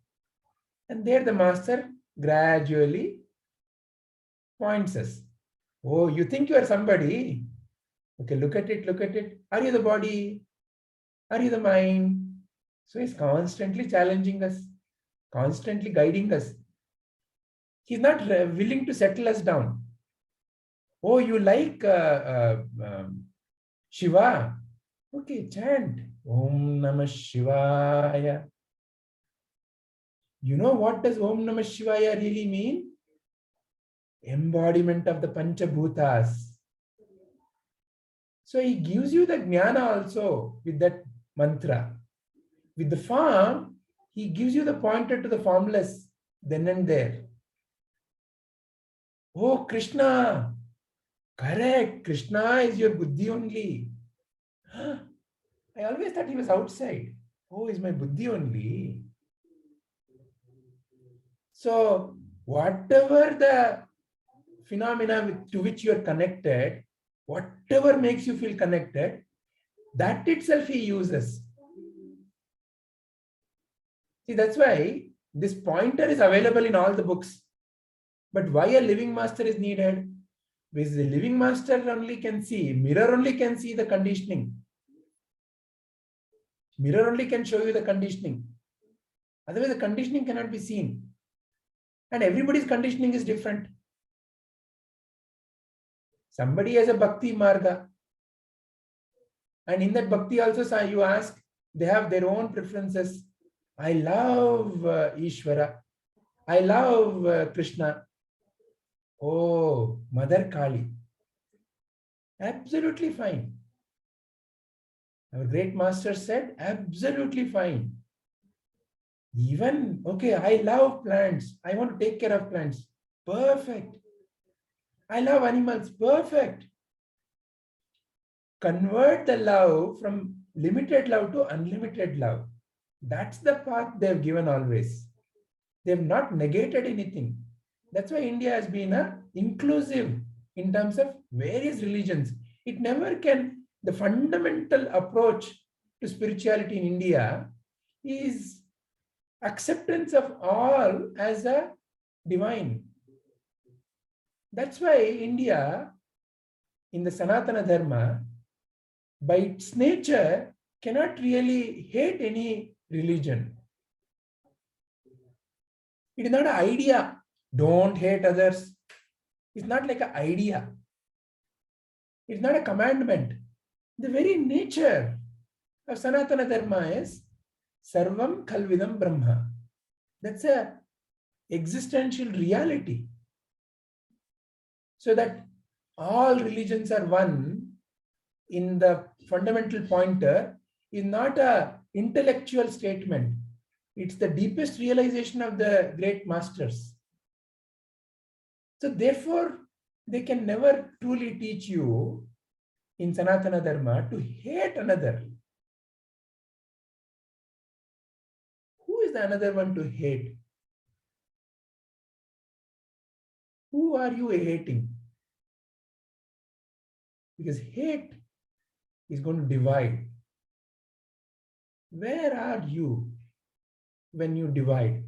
And there the master gradually points us. Oh, you think you are somebody? Okay, look at it, look at it. Are you the body? Are you the mind? So he's constantly challenging us, constantly guiding us. He's not willing to settle us down. Oh, you like Shiva? Okay, chant Om Namah Shivaya. You know what does Om Namah Shivaya really mean? Embodiment of the Panchabhutas. So he gives you the jnana also with that mantra. With the form, he gives you the pointer to the formless then and there. Oh, Krishna. Correct. Krishna is your buddhi only. I always thought he was outside. Oh, he's my buddhi only. So, whatever the phenomena to which you are connected, whatever makes you feel connected, that itself he uses. See, that's why this pointer is available in all the books. But why a living master is needed? Because the living master only can see, mirror only can see the conditioning. Mirror only can show you the conditioning. Otherwise, the conditioning cannot be seen. And everybody's conditioning is different. Somebody has a bhakti marga. And in that bhakti also, you ask, they have their own preferences. I love Ishvara. I love Krishna. Oh, Mother Kali. Absolutely fine. Our great master said, absolutely fine. Even, okay, I love plants. I want to take care of plants. Perfect. I love animals. Perfect. Convert the love from limited love to unlimited love. That's the path they've given always. They've not negated anything. That's why India has been inclusive in terms of various religions. It never can, the fundamental approach to spirituality in India is acceptance of all as a divine. That's why India, in the Sanatana Dharma, by its nature, cannot really hate any religion. It is not an idea. Don't hate others. It's not like an idea. It's not a commandment. The very nature of Sanatana Dharma is Sarvam Khalvidam Brahma. That's a existential reality. So that all religions are one in the fundamental pointer is not an intellectual statement. It's the deepest realization of the great masters. So therefore, they can never truly teach you in Sanatana Dharma to hate another. Who is the another one to hate? Who are you hating? Because hate is going to divide. Where are you when you divide?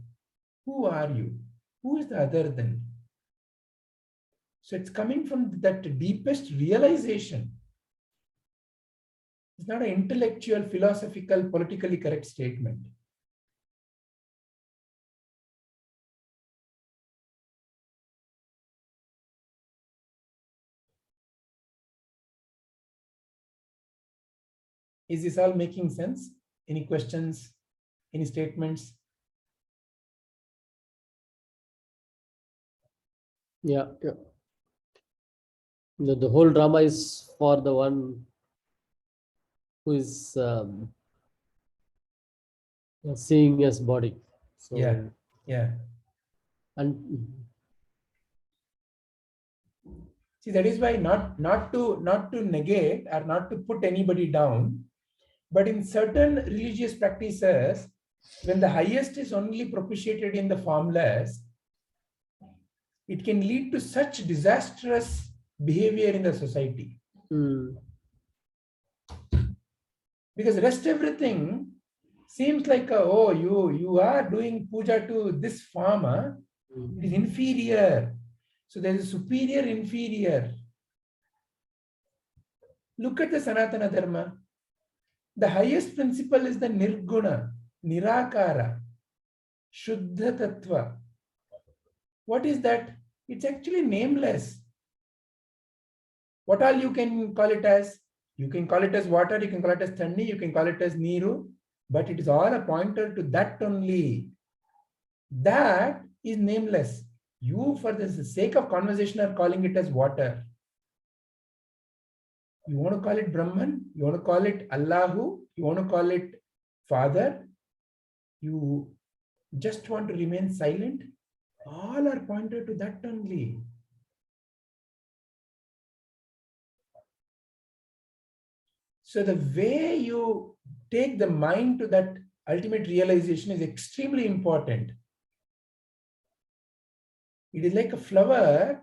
Who are you? Who is the other then? So it's coming from that deepest realization. It's not an intellectual, philosophical, politically correct statement. Is this all making sense? Any questions? Any statements?
Yeah. The whole drama is for the one who is seeing as body. So,
yeah.
And
see, that is why not to negate or not to put anybody down, but in certain religious practices, when the highest is only propitiated in the formless, it can lead to such disastrous behavior in the society. Because rest everything seems like, oh, you are doing puja to this form, it is inferior. So there is a superior, inferior. Look at the Sanatana Dharma. The highest principle is the nirguna, nirakara, shuddha tattva. What is that? It's actually nameless. What all you can call it as? You can call it as water, you can call it as thandi, you can call it as niru, but it is all a pointer to that only. That is nameless. You, for the sake of conversation, are calling it as water. You want to call it Brahman, you want to call it Allahu, you want to call it Father, you just want to remain silent. All are pointed to that only. So the way you take the mind to that ultimate realization is extremely important. It is like a flower.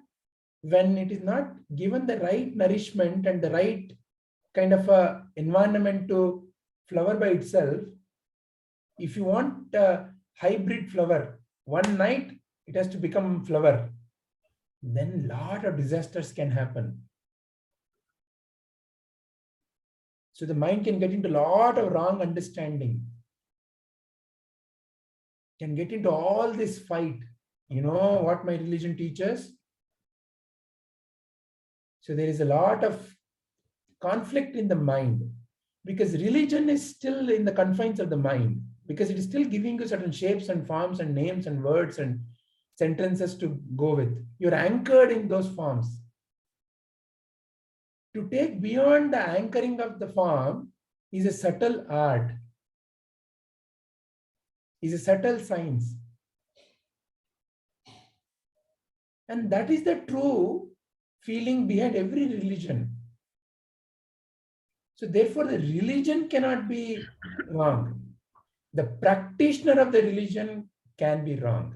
When it is not given the right nourishment and the right kind of a environment to flower by itself, if you want a hybrid flower, one night it has to become flower, then a lot of disasters can happen. So the mind can get into a lot of wrong understanding, can get into all this fight. You know what my religion teaches? So there is a lot of conflict in the mind, because religion is still in the confines of the mind, because it is still giving you certain shapes and forms and names and words and sentences to go with. You're anchored in those forms. To take beyond the anchoring of the form is a subtle art, is a subtle science. And that is the true feeling behind every religion. So therefore, the religion cannot be wrong. The practitioner of the religion can be wrong.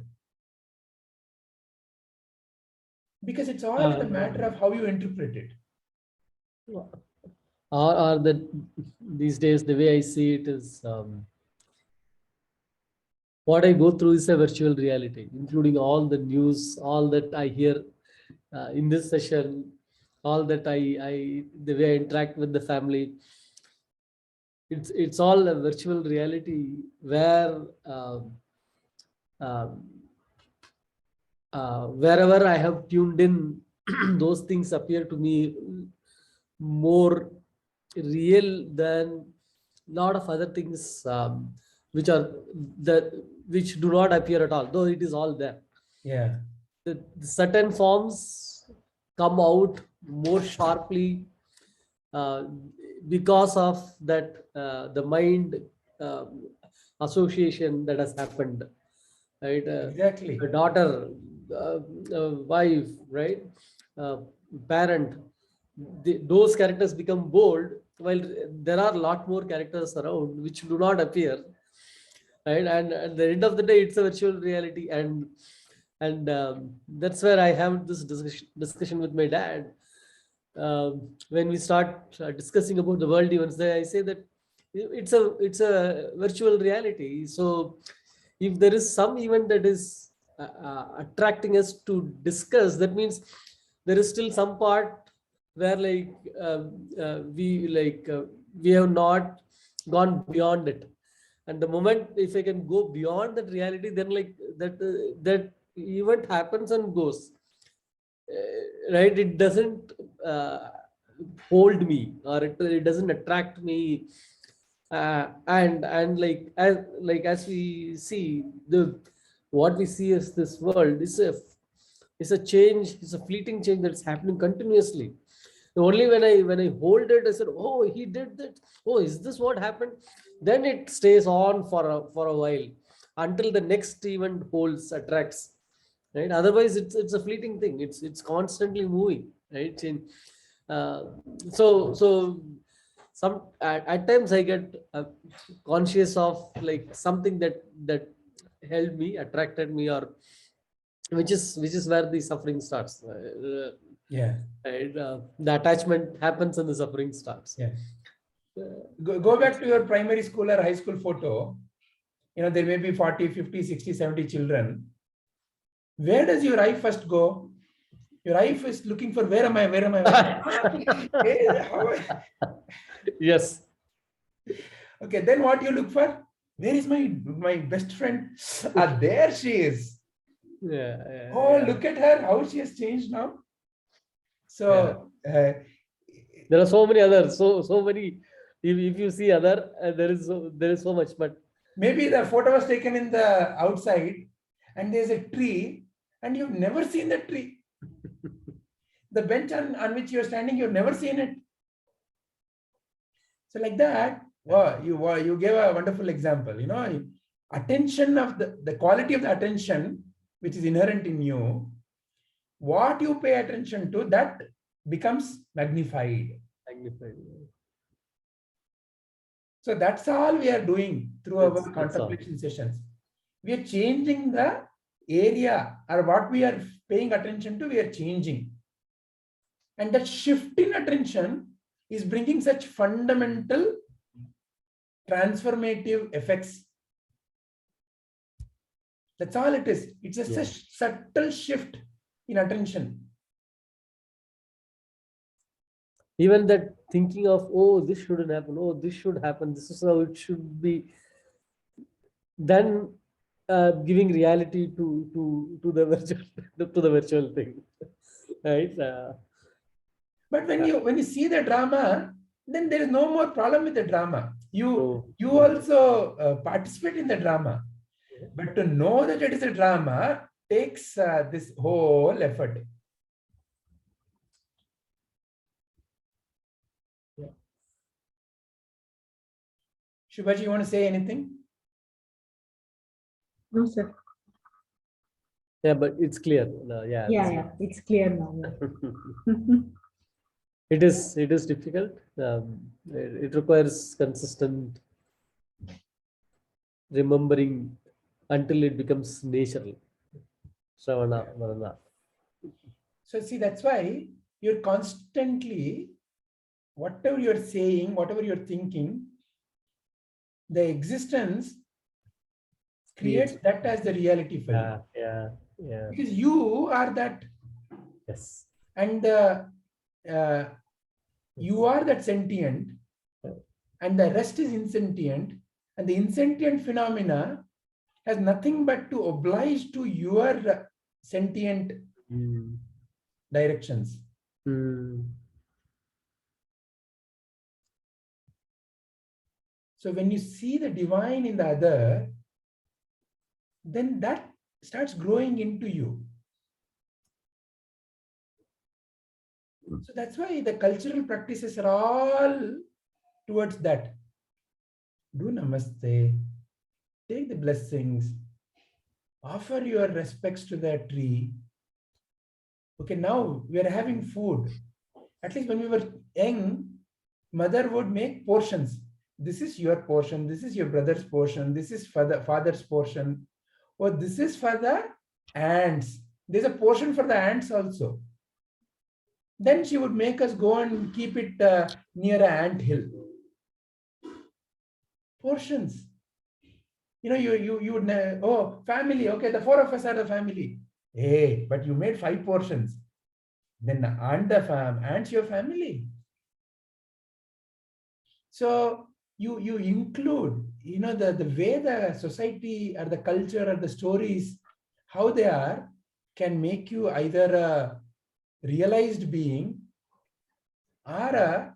Because it's all a matter of how you interpret it.
Or these days, the way I see it is, what I go through is a virtual reality, including all the news, all that I hear in this session, all that the way I interact with the family. It's all a virtual reality where wherever I have tuned in, those things appear to me more real than a lot of other things which do not appear at all, though it is all there.
Yeah.
The certain forms come out more sharply because of that the mind association that has happened, right?
Exactly.
A daughter, wife, right? Parent. Those characters become bold, while there are a lot more characters around which do not appear, right? And at the end of the day, it's a virtual reality, and that's where I have this discussion with my dad. When we start discussing about the world events, I say that it's a virtual reality. So if there is some event that is attracting us to discuss, that means there is still some part where we have not gone beyond it. And the moment if I can go beyond that reality, then that event happens and goes. Right? It doesn't hold me, or it doesn't attract me. And as we see, what we see as this world is a change, it's a fleeting change that's happening continuously. Only when I hold it, I said, oh, he did that. Oh, is this what happened? Then it stays on for a while until the next event attracts. Right? Otherwise, it's a fleeting thing. It's constantly moving. Right? So some at times I get conscious of something that held me, attracted me, or which is where the suffering starts.
Yeah.
Right? The attachment happens and the suffering starts.
Yeah. Go back to your primary school or high school photo. There may be 40, 50, 60, 70 children. Where does your eye first go? Your eye is looking for where am I? Where am I? Hey,
Yes.
okay, then what you look for? Where is my best friend? There she is.
Yeah.
Oh, look at her, how she has changed now. So
there are so many others, so many. If you see other, there is so much. But
maybe the photo was taken in the outside, and there's a tree, and you've never seen the tree. The bench on which you're standing, you've never seen it. So like that, wow, you gave a wonderful example. You know, attention of the quality of the attention which is inherent in you. What you pay attention to, that becomes magnified. So that's all we are doing through our contemplation sessions. We are changing the area, or what we are paying attention to, we are changing. And that shift in attention is bringing such fundamental transformative effects. That's all it is. It's a subtle shift in attention.
Even that thinking of, oh, this shouldn't happen, oh, this should happen, this is how it should be, then giving reality to the virtual thing, right?
But when you see the drama, then there is no more problem with the drama. You also participate in the drama. But to know that it is a drama takes this whole effort. Shubhaji, you want to say anything?
No, sir.
Yeah, but it's clear.
Yeah, it's clear now.
It is difficult. It requires consistent remembering until it becomes natural. Shravana, Varana.
So see, that's why you're constantly, whatever you're saying, whatever you're thinking, the existence creates that as the reality for you.
Yeah.
Because you are that.
Yes.
And you are that sentient, and the rest is insentient, and the insentient phenomena has nothing but to oblige to your sentient directions. So when you see the divine in the other, then that starts growing into you. So that's why the cultural practices are all towards that. Do namaste, take the blessings, offer your respects to the tree. Okay, now we are having food. At least when we were young, mother would make portions. This is your portion, this is your brother's portion, this is for the father's portion, or this is for the ants. There's a portion for the ants also. Then she would make us go and keep it near an ant hill. Portions. You know, you would, oh, family, okay, the 4 of us are the family. Hey, but you made 5 portions. Then aren't ants your family? So you include, you know, the way the society or the culture or the stories, how they are, can make you either a realized being or a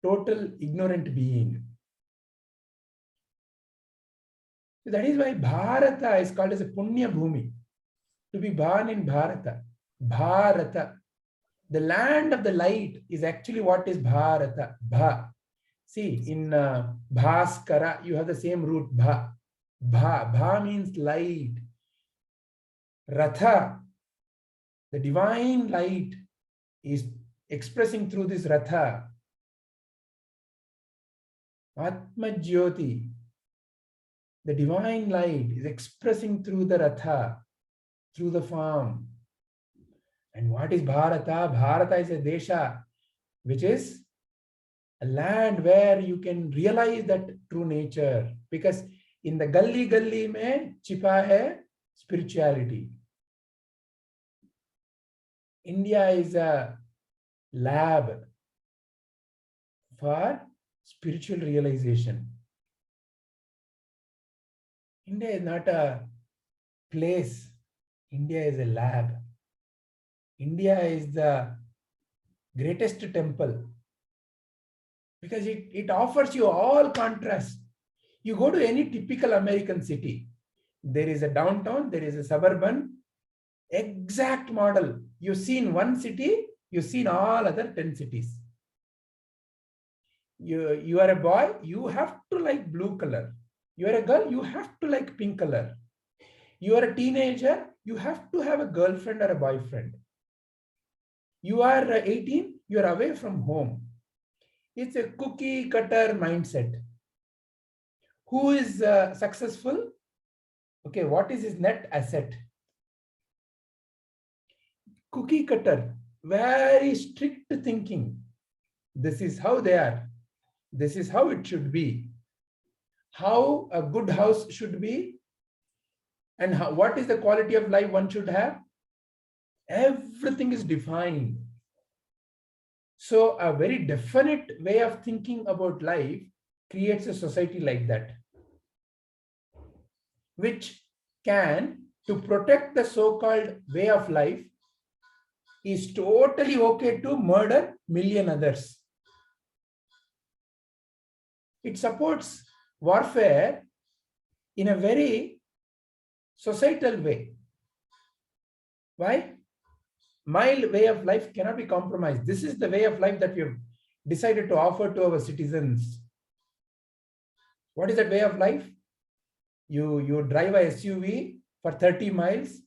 total ignorant being. So that is why Bharata is called as a Punya Bhumi. To be born in Bharata. Bharata. The land of the light is actually what is Bharata. Bha. See, in Bhaskara, you have the same root, Bha. Bha. Bha means light. Ratha, the divine light, is expressing through this Ratha. Atma Jyoti, the divine light, is expressing through the Ratha, through the form. And what is Bharata? Bharata is a desha, which is a land where you can realize that true nature. Because in the gully mein chipa hai spirituality. India is a lab for spiritual realization. India is not a place. India is a lab. India is the greatest temple because it offers you all contrast. You go to any typical American city, there is a downtown, there is a suburban, exact model. You've seen one city, you've seen all other 10 cities. You are a boy, you have to like blue color. You are a girl, you have to like pink color. You are a teenager, you have to have a girlfriend or a boyfriend. You are 18, you are away from home. It's a cookie cutter mindset. Who is successful? Okay, what is his net asset? Cookie cutter, very strict thinking. This is how they are. This is how it should be. How a good house should be, and what is the quality of life one should have. Everything is defined. So a very definite way of thinking about life creates a society like that, which can, to protect the so-called way of life, is totally okay to murder million others. It supports warfare in a very societal way. Why? My way of life cannot be compromised. This is the way of life that we have decided to offer to our citizens. What is that way of life? You drive a SUV for 30 miles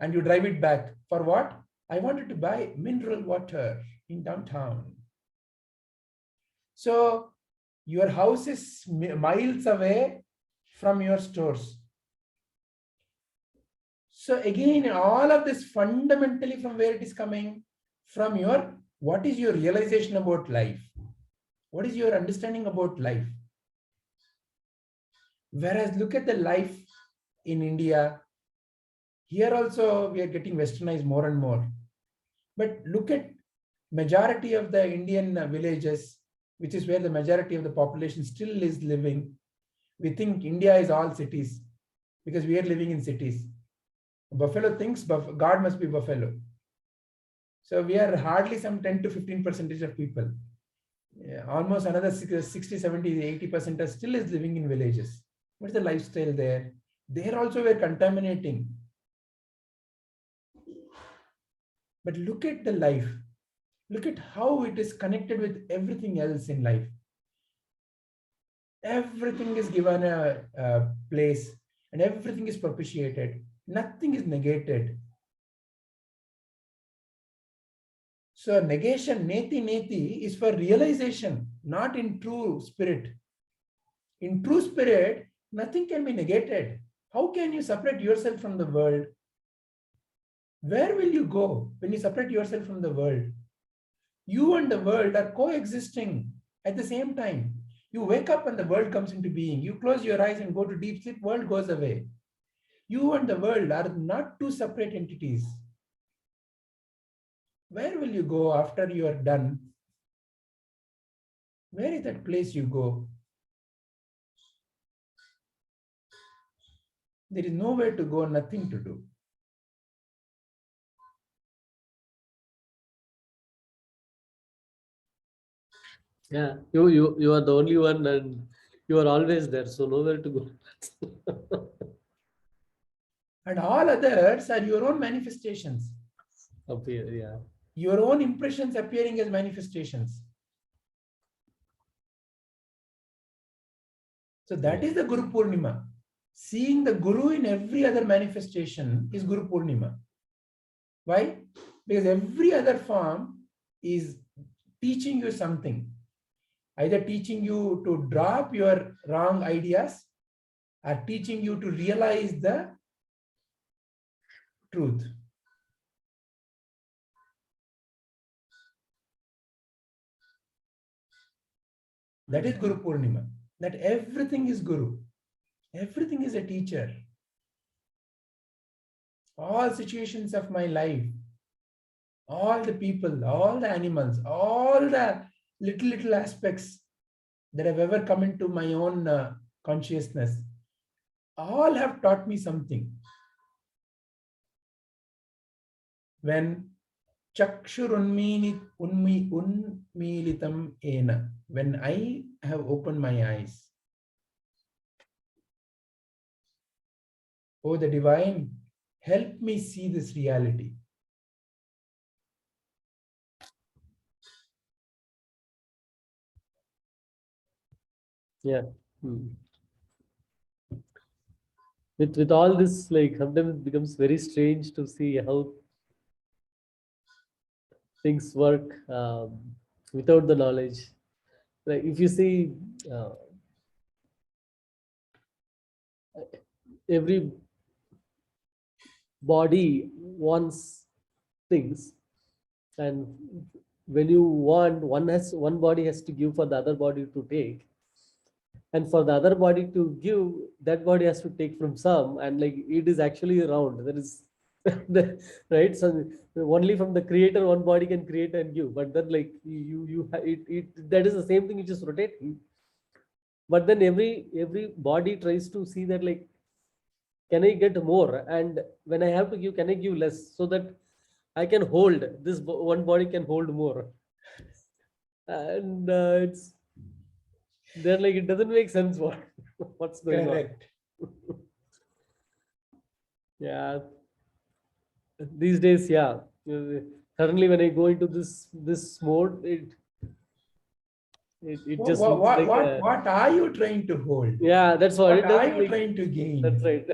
and you drive it back. For what? I wanted to buy mineral water in downtown. So your house is miles away from your stores. So again, all of this fundamentally from where it is coming? From your, what is your realization about life? What is your understanding about life? Whereas look at the life in India. Here also we are getting westernized more and more. But look at majority of the Indian villages, which is where the majority of the population still is living. We think India is all cities because we are living in cities. Buffalo thinks God must be buffalo. So we are hardly some 10 to 15% of people. Almost another 60, 70, 80% still is living in villages. What's the lifestyle there? There also we're contaminating. But look at the life. Look at how it is connected with everything else in life. Everything is given a place and everything is propitiated. Nothing is negated. So negation, neti, is for realization, not in true spirit. In true spirit, nothing can be negated. How can you separate yourself from the world? Where will you go when you separate yourself from the world? You and the world are coexisting at the same time. You wake up and the world comes into being. You close your eyes and go to deep sleep, world goes away. You and the world are not two separate entities. Where will you go after you are done? Where is that place you go? There is nowhere to go, nothing to do.
Yeah, you are the only one and you are always there, so nowhere to go.
And all others are your own manifestations.
Appear, yeah.
Your own impressions appearing as manifestations. So that is the Guru Purnima. Seeing the Guru in every other manifestation is Guru Purnima. Why? Because every other form is teaching you something. Either teaching you to drop your wrong ideas or teaching you to realize the truth. That is Guru Purnima. That everything is Guru. Everything is a teacher. All situations of my life all the people, all the animals, all the little aspects that have ever come into my own consciousness, all have taught me something. When unmilitam ena, when I have opened my eyes, oh, the divine, help me see this reality.
Yeah. With all this, like sometimes it becomes very strange to see how things work without the knowledge. Like if you see every body wants things, and when you want, one body has to give for the other body to take, and for the other body to give, that body has to take from some, and like it is actually round. There is right, so only from the creator one body can create and give, but then like it that is the same thing which is rotating. But then every body tries to see that, like, can I get more, and when I have to give, can I give less, so that I can hold this, one body can hold more. And it's then like it doesn't make sense what's going
Correct.
on. Yeah, these days, yeah, suddenly when I go into this mode, it just looks like
what are you trying to hold?
yeah, that's what
What
it
are
doesn't
you
like,
trying to gain?
that's right.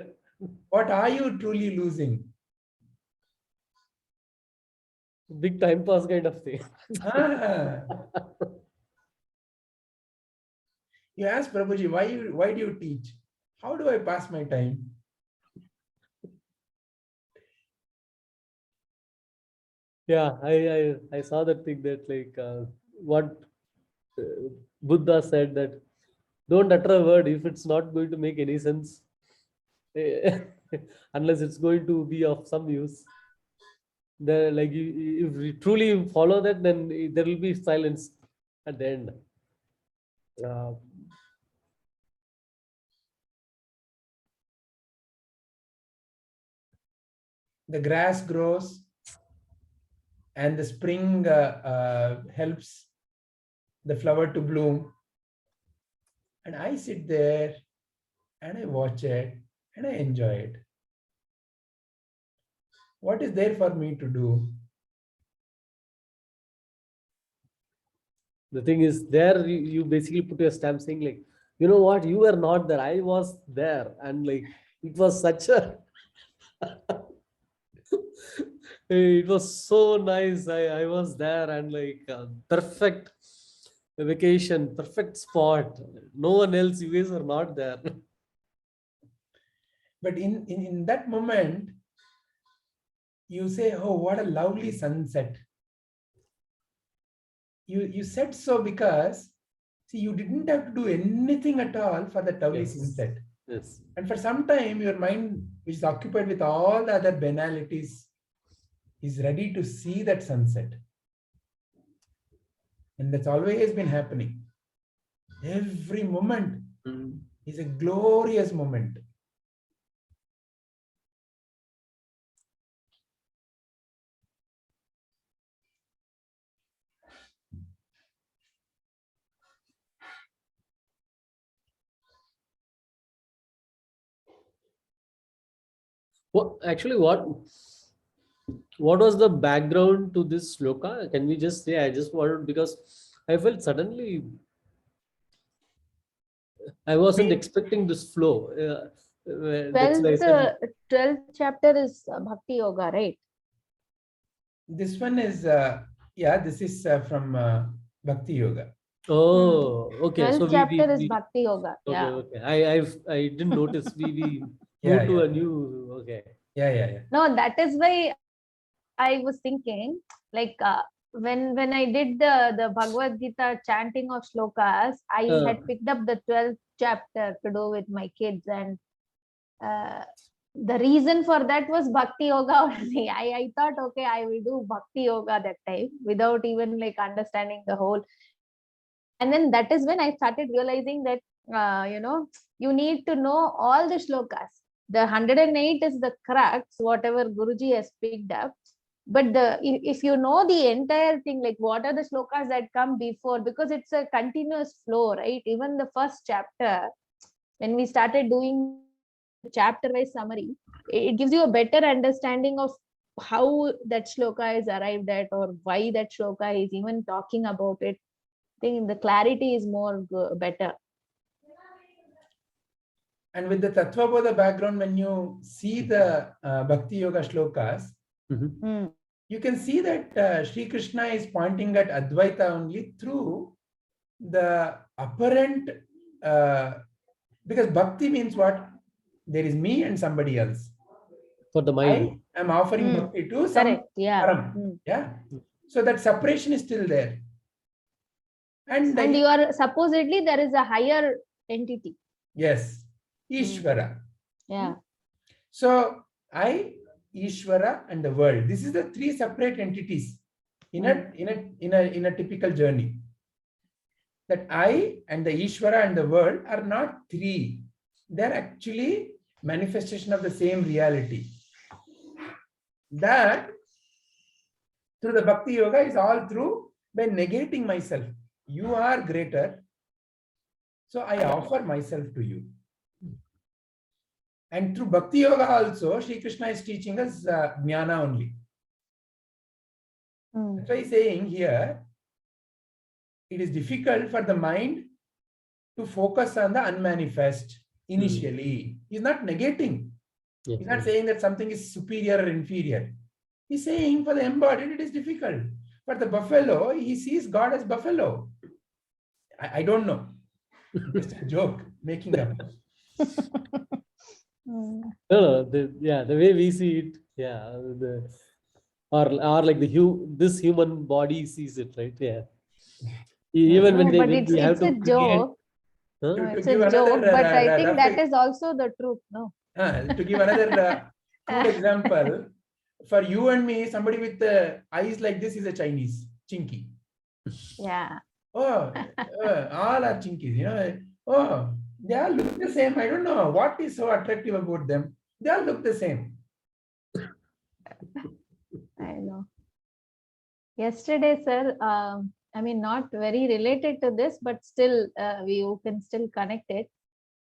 What are you truly losing?
Big time pass kind of thing.
Ah. You ask Prabhuji, why do you teach? How do I pass my time?
Yeah, I saw that thing that like what Buddha said, that don't utter a word if it's not going to make any sense, unless it's going to be of some use. Like if we truly follow that, then there will be silence at the end. Uh,
The grass grows and the spring helps the flower to bloom. And I sit there and I watch it and I enjoy it. What is there for me to do?
the thing is, there you basically put your stamp saying, like, you know what, you were not there, I was there, and like it was such a it was so nice. I was there, and like perfect vacation, perfect spot. No one else, you guys are not there.
But in that moment, you say, oh, what a lovely sunset. You said so because, see, you didn't have to do anything at all for that lovely
Yes.
sunset.
Yes.
And for some time, your mind, which is occupied with all the other banalities, is ready to see that sunset. And that's always been happening. Every moment is a glorious moment.
Well, actually, what was the background to this sloka? Can we just say? I just wanted, because I felt suddenly I wasn't expecting this flow. That's why I said,
12th chapter is Bhakti Yoga, right?
This one is, this is from Bhakti Yoga.
oh, okay.
12th
So
chapter is Bhakti Yoga.
okay,
Yeah.
okay. I didn't notice. We
Yeah,
moved to
yeah.
a new. Okay.
Yeah.
No, that is why I was thinking, like when I did the Bhagavadgita chanting of shlokas, I had picked up the 12th chapter to do with my kids, and the reason for that was bhakti yoga only. I thought, okay, I will do bhakti yoga that time without even like understanding the whole. And then that is when I started realizing that, you need to know all the shlokas. The 108 is the crux, whatever Guruji has picked up. But if you know the entire thing, like what are the shlokas that come before, because it's a continuous flow, right? Even the first chapter, when we started doing chapter-wise summary, it gives you a better understanding of how that shloka is arrived at, or why that shloka is even talking about it. I think the clarity is more better.
And with the Tattva Bodha background, when you see the Bhakti Yoga shlokas, you can see that Sri Krishna is pointing at Advaita only through the apparent, because Bhakti means what? There is me and somebody else.
For the mind.
I am offering Bhakti to some param. Yeah. So that separation is still there. And
you are supposedly there is a higher entity.
Yes. Ishvara.
Yeah.
So I, Ishvara, and the world. This is the three separate entities in a typical journey. That I and the Ishvara and the world are not three. They're actually manifestation of the same reality. That through the Bhakti Yoga is all through by negating myself. You are greater, so I offer myself to you. And through Bhakti Yoga also, Sri Krishna is teaching us jnana only. That's why he's saying here, it is difficult for the mind to focus on the unmanifest initially. He's not negating.
Yes.
He's not saying that something is superior or inferior. He's saying for the embodied, it is difficult. For the buffalo, he sees God as buffalo. I don't know. Just a joke, making up.
No, the way we see it, or like this human body sees it, right? Yeah. Even when we have to
it's a joke. It's a joke, but I think that is also the truth, no?
To give another crude example, for you and me, somebody with eyes like this is a Chinese, chinky.
Yeah.
Oh, all are chinkies, Oh, they all look the same. I don't know what is so attractive about them. They all look the same.
I know. Yesterday, sir, not very related to this, but still, you can still connect it.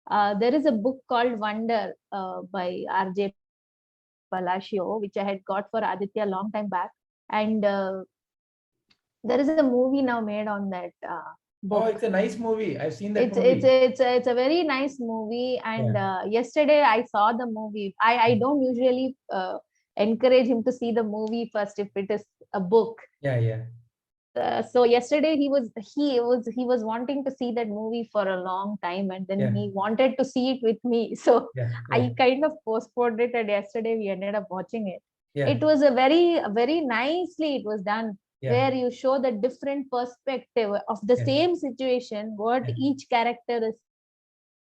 There is a book called Wonder by R.J. Palacio, which I had got for Aditya a long time back. And there is a movie now made on that book.
Oh, it's a nice movie. I've seen that movie.
It's a very nice movie. And yesterday I saw the movie. I don't usually encourage him to see the movie first if it is a book.
Yeah.
So yesterday he was wanting to see that movie for a long time, and then he wanted to see it with me. So I kind of postponed it, and yesterday we ended up watching it. It was a very nicely it was done. Where you show the different perspective of the same situation, what each character is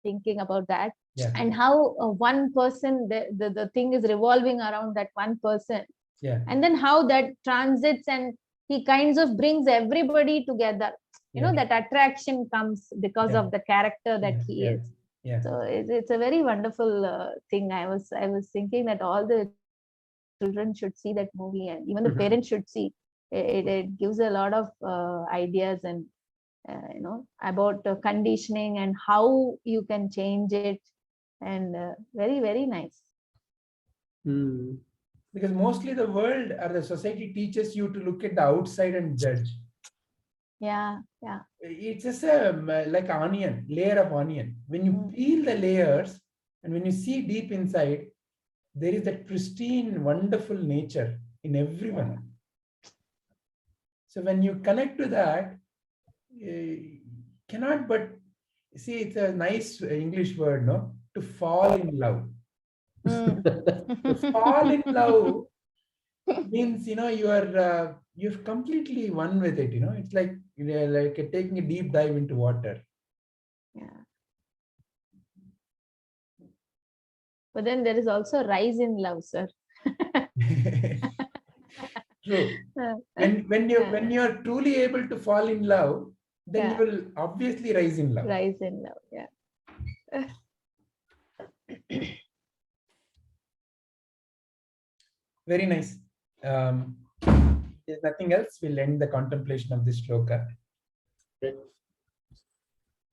thinking about that, and how one person, the thing is revolving around that one person, and then how that transits, and he kinds of brings everybody together. That attraction comes because of the character that he is. So it's a very wonderful thing. I was thinking that all the children should see that movie, and even the parents should see. It gives a lot of ideas and about conditioning and how you can change it, and very, very nice.
Because mostly the world or the society teaches you to look at the outside and judge.
Yeah.
It's just like an onion, layer of onion. When you peel the layers and when you see deep inside, there is that pristine, wonderful nature in everyone. So when you connect to that, cannot but see, it's a nice English word, no? To fall in love. To fall in love means, you're completely one with it. It's like taking a deep dive into water.
Yeah. But then there is also rise in love, sir.
True. When you're truly able to fall in love, then you will obviously rise in love.
Rise in love, yeah.
Very nice. There's nothing else. We'll end the contemplation of this shloka.